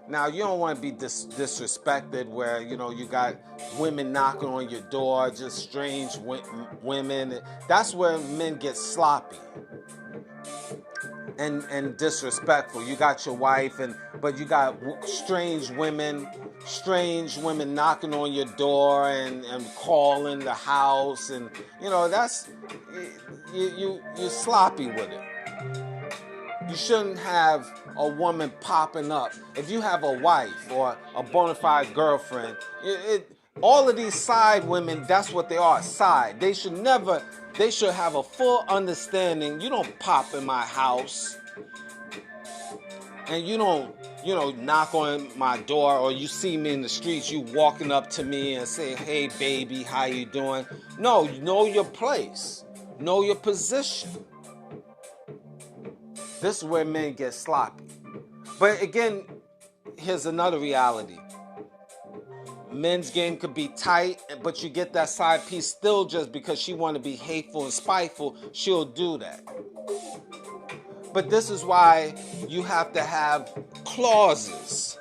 Now, you don't want to be disrespected where, you got women knocking on your door, just strange women. That's where men get sloppy and disrespectful. You got your wife, but you got strange women knocking on your door and calling the house, and that's you're sloppy with it. You shouldn't have a woman popping up. If you have a wife or a bona fide girlfriend, all of these side women, that's what they are, side. They should have a full understanding. You don't pop in my house. And you don't, knock on my door, or you see me in the streets, you walking up to me and say, hey, baby, how you doing? No, know your place. Know your position. This is where men get sloppy. But again, here's another reality. Men's game could be tight, but you get that side piece still just because she want to be hateful and spiteful, she'll do that. But this is why you have to have clauses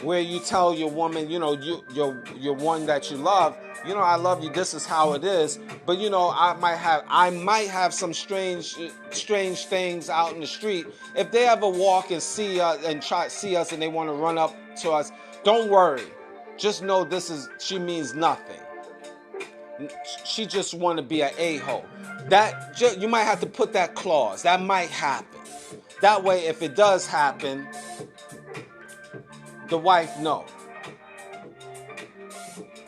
where you tell your woman, your one that you love, I love you, this is how it is, but I might have some strange things out in the street. If they ever walk and see us and they want to run up to us, don't worry. Just know she means nothing. She just want to be an a-hole. You might have to put that clause. That might happen. That way, if it does happen, the wife knows.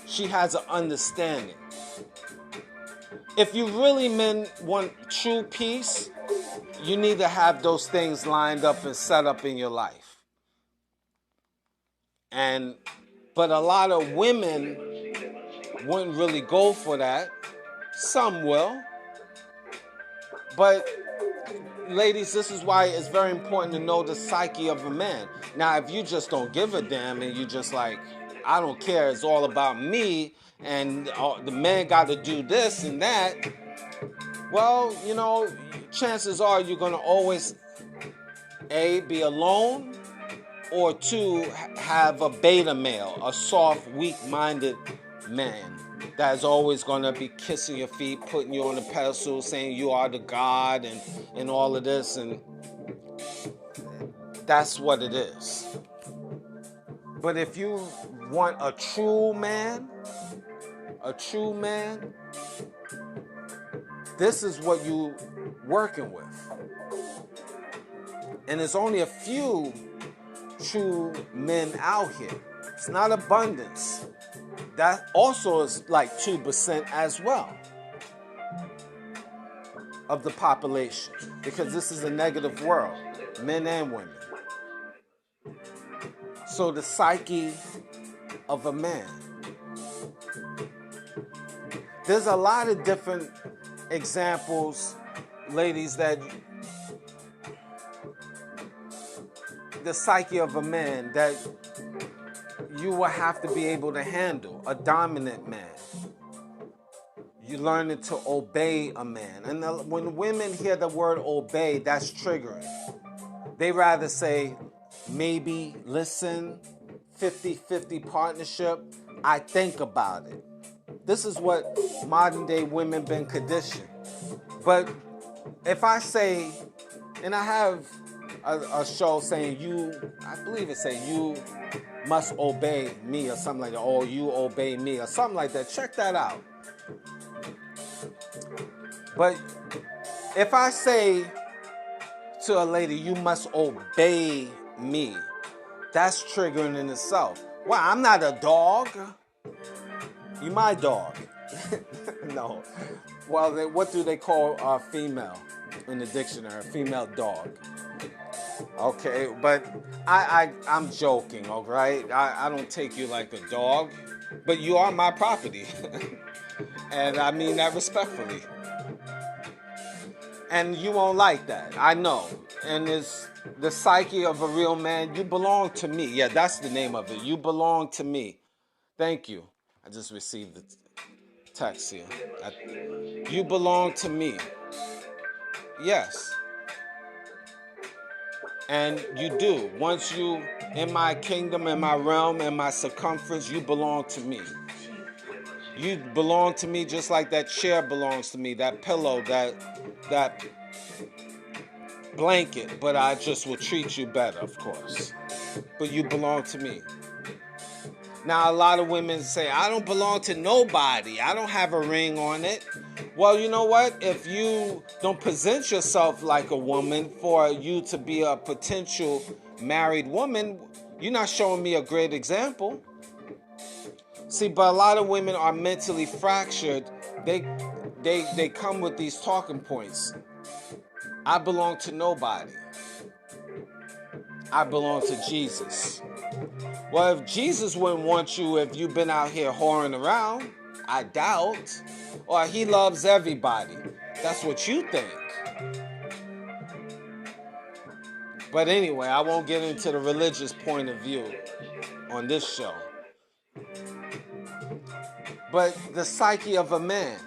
She has an understanding. If you really men want true peace, you need to have those things lined up and set up in your life. But a lot of women wouldn't really go for that. Some will. But ladies, this is why it's very important to know the psyche of a man. Now, if you just don't give a damn and you just like, I don't care, it's all about me, and the man got to do this and that, well, chances are you're going to always, A, be alone, or 2, have a beta male, a soft, weak-minded man that is always going to be kissing your feet, putting you on the pedestal, saying you are the God and all of this, and that's what it is. But if you want a true man, this is what you working with. And there's only a few true men out here. It's not abundance. That also is like 2% as well of the population, because this is a negative world, men and women. So the psyche of a man. There's a lot of different examples, ladies, that the psyche of a man that you will have to be able to handle. A dominant man. You're learning to obey a man. And when women hear the word obey, that's triggering. They rather say, maybe, listen, 50-50 partnership, I think about it. This is what modern day women been conditioned. But if I say, and I have a show saying I believe it say you must obey me or something like that, or you obey me or something like that, check that out. But if I say to a lady, you must obey me, that's triggering in itself. Well, I'm not a dog. You my dog. No. Well, what do they call a female in the dictionary? A female dog. Okay, but I'm joking, all right? I don't take you like a dog, but you are my property. And I mean that respectfully. And you won't like that, I know. And it's the psyche of a real man. You belong to me. Yeah, that's the name of it. You belong to me. Thank you. I just received the text here. You belong to me. Yes. And you do. Once you in my kingdom, in my realm, in my circumference, you belong to me. You belong to me just like that chair belongs to me, that pillow, that blanket, but I just will treat you better, of course. But you belong to me. Now, a lot of women say, I don't belong to nobody. I don't have a ring on it. Well, you know what? If you don't present yourself like a woman for you to be a potential married woman, you're not showing me a great example. See, but a lot of women are mentally fractured. They come with these talking points. I belong to nobody. I belong to Jesus. Well, if Jesus wouldn't want you if you've been out here whoring around, I doubt. Or he loves everybody. That's what you think. But anyway, I won't get into the religious point of view on this show. But the psyche of a man.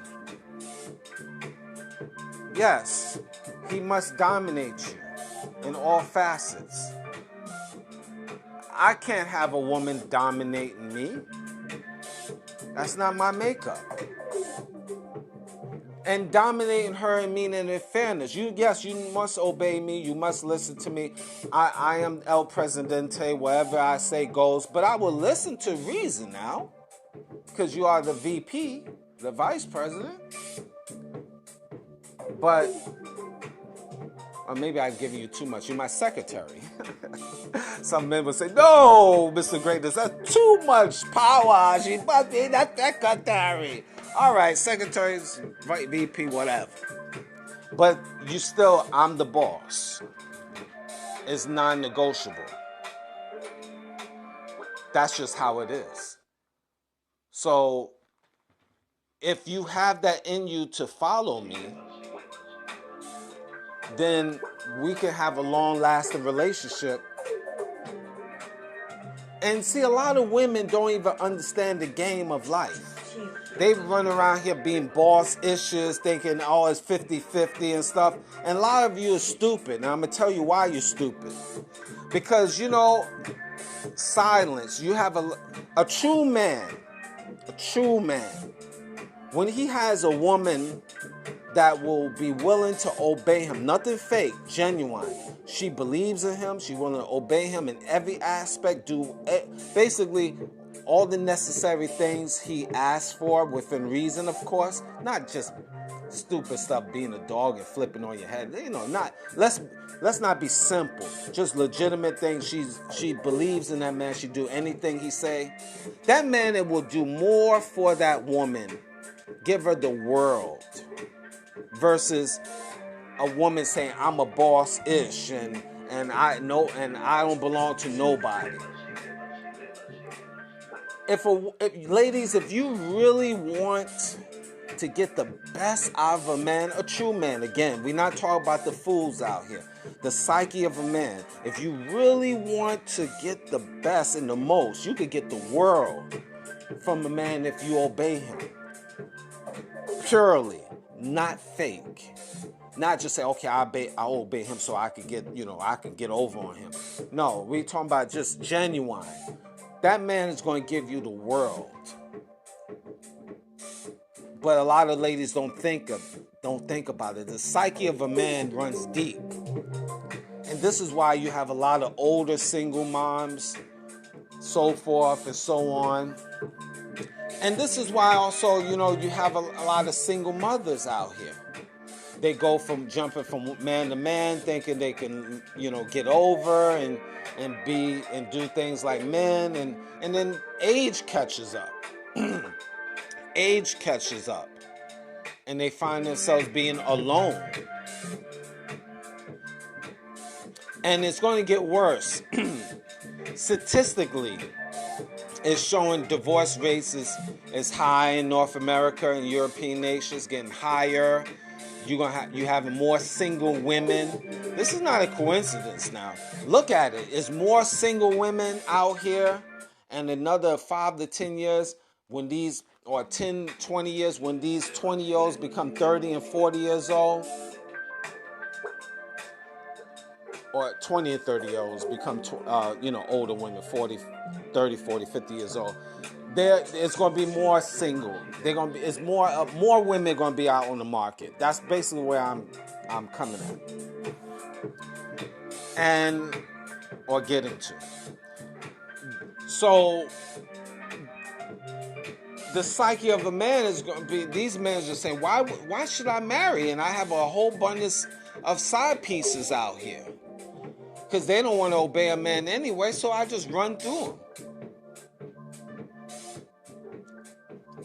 Yes, he must dominate you in all facets. I can't have a woman dominating me. That's not my makeup. And dominating her meaning in fairness. Yes, you must obey me. You must listen to me. I am El Presidente. Whatever I say goes. But I will listen to reason now. Because you are the VP, the vice president. But, or maybe I've given you too much. You're my secretary. Some men will say, no, Mr. Greatness, that's too much power. She must be the secretary. All right, secretaries, VP, whatever. But you still, I'm the boss. It's non-negotiable. That's just how it is. So, if you have that in you to follow me, then we can have a long-lasting relationship. And see, a lot of women don't even understand the game of life. They run around here being boss-issues, thinking, oh, it's 50-50 and stuff. And a lot of you are stupid. And I'm going to tell you why you're stupid. Because, you know, silence. You have a true man. A true man. When he has a woman that will be willing to obey him, nothing fake, genuine. She believes in him. She willing to obey him in every aspect. Do basically all the necessary things he asks for within reason, of course. Not just stupid stuff, being a dog and flipping on your head. You know, not let's not be simple. Just legitimate things. She believes in that man. She do anything he say. That man, it will do more for that woman. Give her the world. Versus a woman saying, I'm a boss-ish and I don't belong to nobody. Ladies, if you really want to get the best out of a man, a true man, again, we're not talking about the fools out here. The psyche of a man. If you really want to get the best and the most, you could get the world from a man if you obey him. Purely, not fake. Not just say, okay, I obey him so I could get, I can get over on him. No, we're talking about just genuine. That man is going to give you the world. But a lot of ladies don't think about it. The psyche of a man runs deep. And this is why you have a lot of older single moms, so forth and so on. And this is why also, you have a lot of single mothers out here. They go from jumping from man to man, thinking they can, get over and do things like men, and then age catches up. Age catches up, and they find themselves being alone. And it's going to get worse. Statistically, it's showing divorce rates is high in North America and European nations, getting higher. You having more single women. This is not a coincidence now. Look at it. It's more single women out here, and another 5 to 10 years when these, or 10, 20 years when these 20-year-olds become 30 and 40 years old, or 20 and 30-year-olds become, older women, 30, 40, 50 years old. It's going to be more single. It's more women going to be out on the market. That's basically where I'm coming at, or getting to. So the psyche of a man is going to be, these men are just saying, why should I marry? And I have a whole abundance of side pieces out here, because they don't want to obey a man anyway. So I just run through them.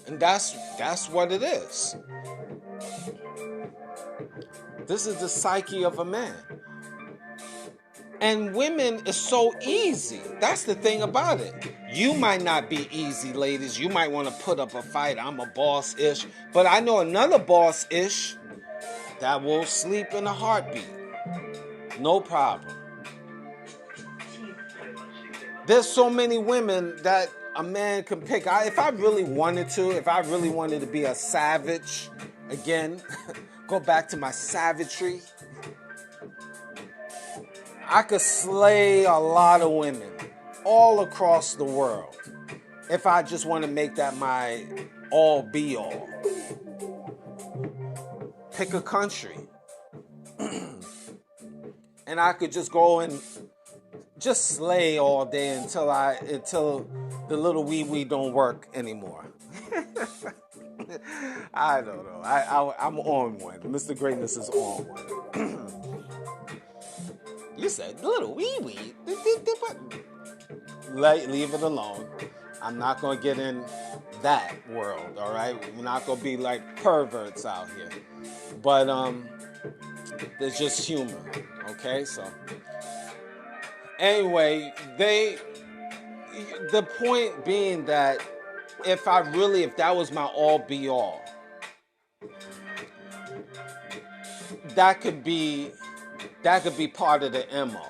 And that's what it is. This is the psyche of a man. And women is so easy. That's the thing about it. You might not be easy, ladies. You might want to put up a fight. I'm a boss-ish. But I know another boss-ish that will sleep in a heartbeat. No problem. There's so many women that a man can pick. If I really wanted to be a savage, again, go back to my savagery, I could slay a lot of women all across the world if I just want to make that my all be all. Pick a country. And I could just go and just slay all day until the little wee don't work anymore. I don't know. I'm on one. Mr. Greatness is on one. You said little wee. Leave it alone. I'm not going to get in that world, all right? We're not going to be like perverts out here. But there's just humor, okay? So anyway, the point being that if that was my all be all, that could be part of the MO.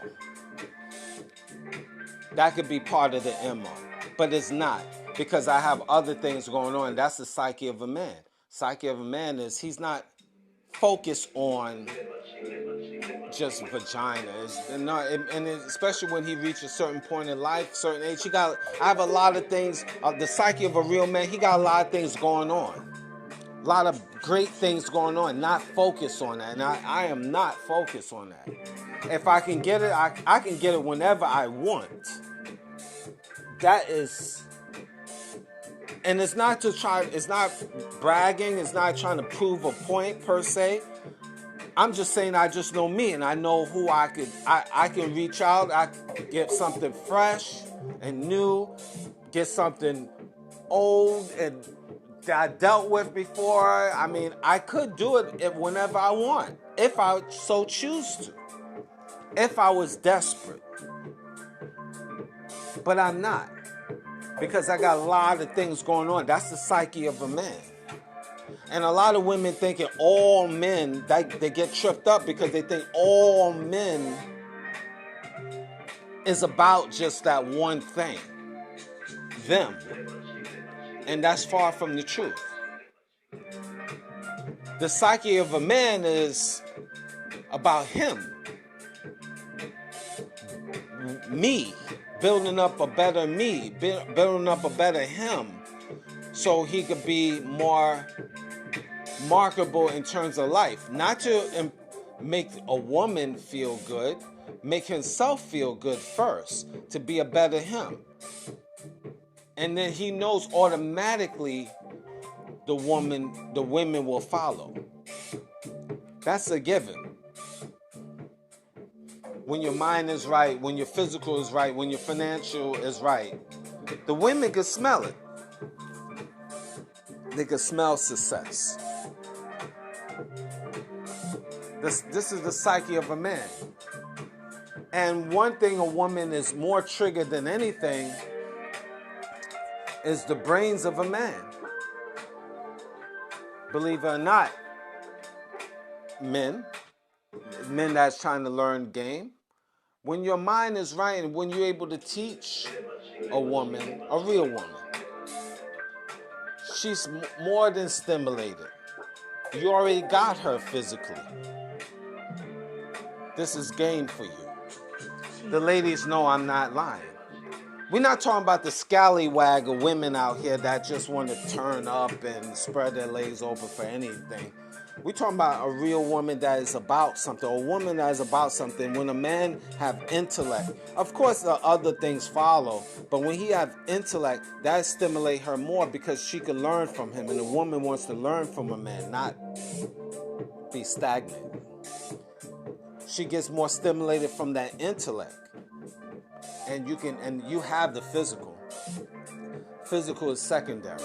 That could be part of the MO. But it's not, because I have other things going on. That's the psyche of a man. Psyche of a man is he's not focused on just vagina. And especially when he reaches a certain point in life, certain age, I have a lot of things. The psyche of a real man, he got a lot of things going on. A lot of great things going on, not focused on that. And I am not focused on that. If I can get it, I can get it whenever I want. That is, and it's not bragging, it's not trying to prove a point per se. I'm just saying I just know me, and I know who I can reach out. I can get something fresh and new, get something old and that I dealt with before. I mean, I could do it whenever I want, if I so choose to, if I was desperate. But I'm not. because I got a lot of things going on. That's the psyche of a man. And a lot of women thinking all men, they get tripped up because they think all men is about just that one thing, them. And that's far from the truth. The psyche of a man is about him, me, building up a better me, building up a better him, so he could be more marketable in terms of life. Not to make a woman feel good, make himself feel good first, to be a better him. And then he knows automatically the women will follow. That's a given. When your mind is right, when your physical is right, when your financial is right, the women can smell it. They can smell success. This is the psyche of a man. And one thing a woman is more triggered than anything is the brains of a man. Believe it or not, men that's trying to learn game, when your mind is right and when you're able to teach a woman, a real woman, she's more than stimulated. You already got her physically. This is game for you. The ladies know I'm not lying. We're not talking about the scallywag of women out here that just want to turn up and spread their legs open for anything. We're talking about a real woman that is about something, a woman that is about something. When a man have intellect, of course the other things follow, but when he have intellect, that stimulate her more because she can learn from him, and a woman wants to learn from a man, not be stagnant. She gets more stimulated from that intellect. And you have the physical. Physical is secondary.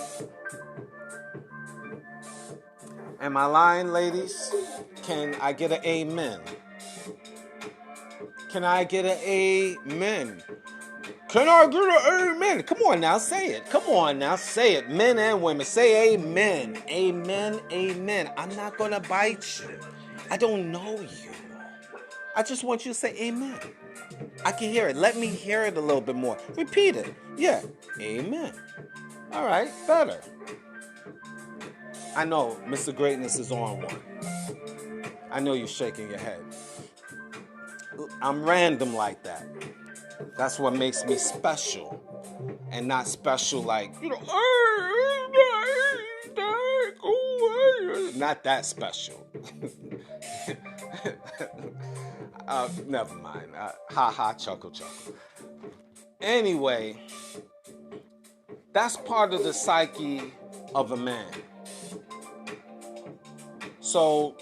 Am I lying, ladies? Can I get an amen? Can I get an amen? Can I get an amen? Come on now, say it. Come on now, say it. Men and women, say amen. Amen, amen. I'm not going to bite you. I don't know you. I just want you to say amen. I can hear it. Let me hear it a little bit more. Repeat it. Yeah. Amen. All right. Better. I know Mr. Greatness is on one. I know you're shaking your head. I'm random like that. That's what makes me special. And not special like, not that special. Never mind. Ha ha, chuckle, chuckle. Anyway, that's part of the psyche of a man. So,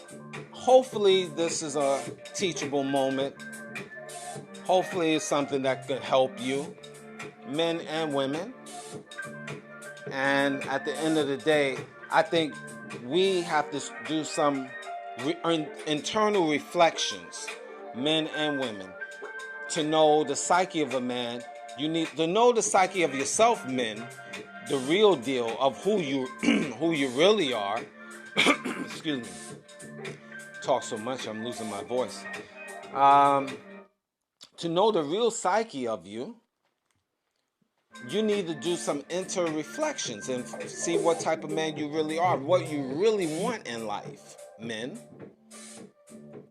hopefully this is a teachable moment. Hopefully it's something that could help you, men and women. And at the end of the day, I think we have to do some internal reflections, men and women, to know the psyche of a man. You need to know the psyche of yourself, men, the real deal of who you really are. Excuse me. Talk so much, I'm losing my voice. To know the real psyche of you, you need to do some inter-reflections and see what type of man you really are, what you really want in life, men.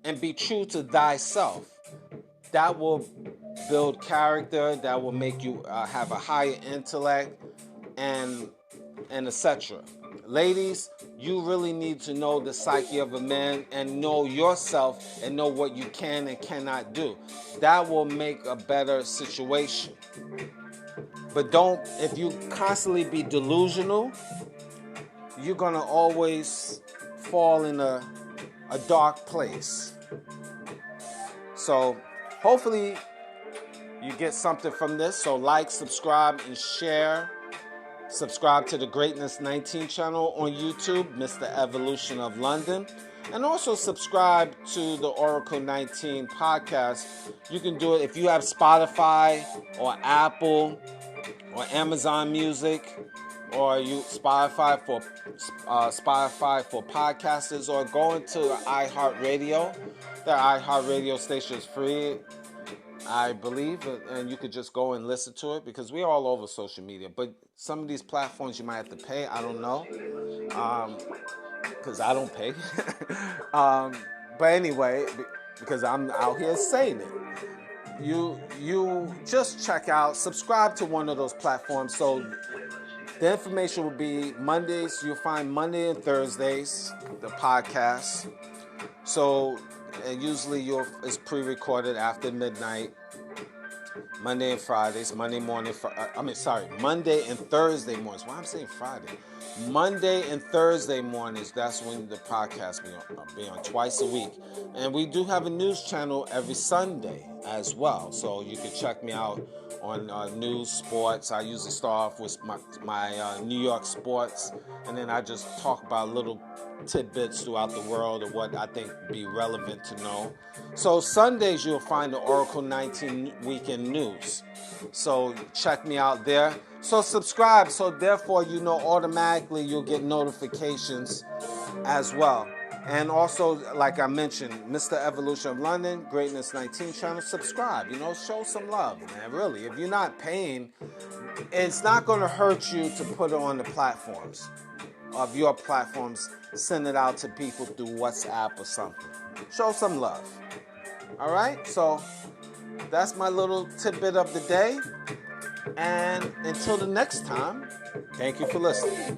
And be true to thyself. That will build character, that will make you have a higher intellect, and etc. Ladies, you really need to know the psyche of a man and know yourself and know what you can and cannot do. That will make a better situation. But if you constantly be delusional, you're going to always fall in a dark place. So hopefully you get something from this. So like, subscribe, and share. Subscribe to the Greatness 19 channel on YouTube, Mr. Evolution of London. And also subscribe to the Oracle 19 podcast. You can do it if you have Spotify or Apple or Amazon Music, or you Spotify for podcasters, or go into iHeartRadio. The iHeartRadio station is free, I believe, and you could just go and listen to it because we're all over social media. But some of these platforms you might have to pay. I don't know, because I don't pay. But anyway, because I'm out here saying it. You just check out, subscribe to one of those platforms. So the information will be Mondays. You'll find Monday and Thursdays the podcast. So usually it's pre-recorded after midnight. Monday and Fridays. Monday and Thursday mornings. Why I'm saying Friday? Monday and Thursday mornings. That's when the podcast be on twice a week. And we do have a news channel every Sunday as well. So you can check me out on news, sports. I usually start off with my New York sports, and then I just talk about little tidbits throughout the world of what I think be relevant to know. So Sundays you'll find the Oracle 19 Weekend News. So check me out there. So subscribe, so therefore automatically you'll get notifications as well. And also, like I mentioned, Mr. Evolution of London, Greatness 19 channel, subscribe. Show some love, man. Really, if you're not paying, it's not going to hurt you to put it on the platforms of your platforms. Send it out to people through WhatsApp or something. Show some love. All right? So that's my little tidbit of the day. And until the next time, thank you for listening.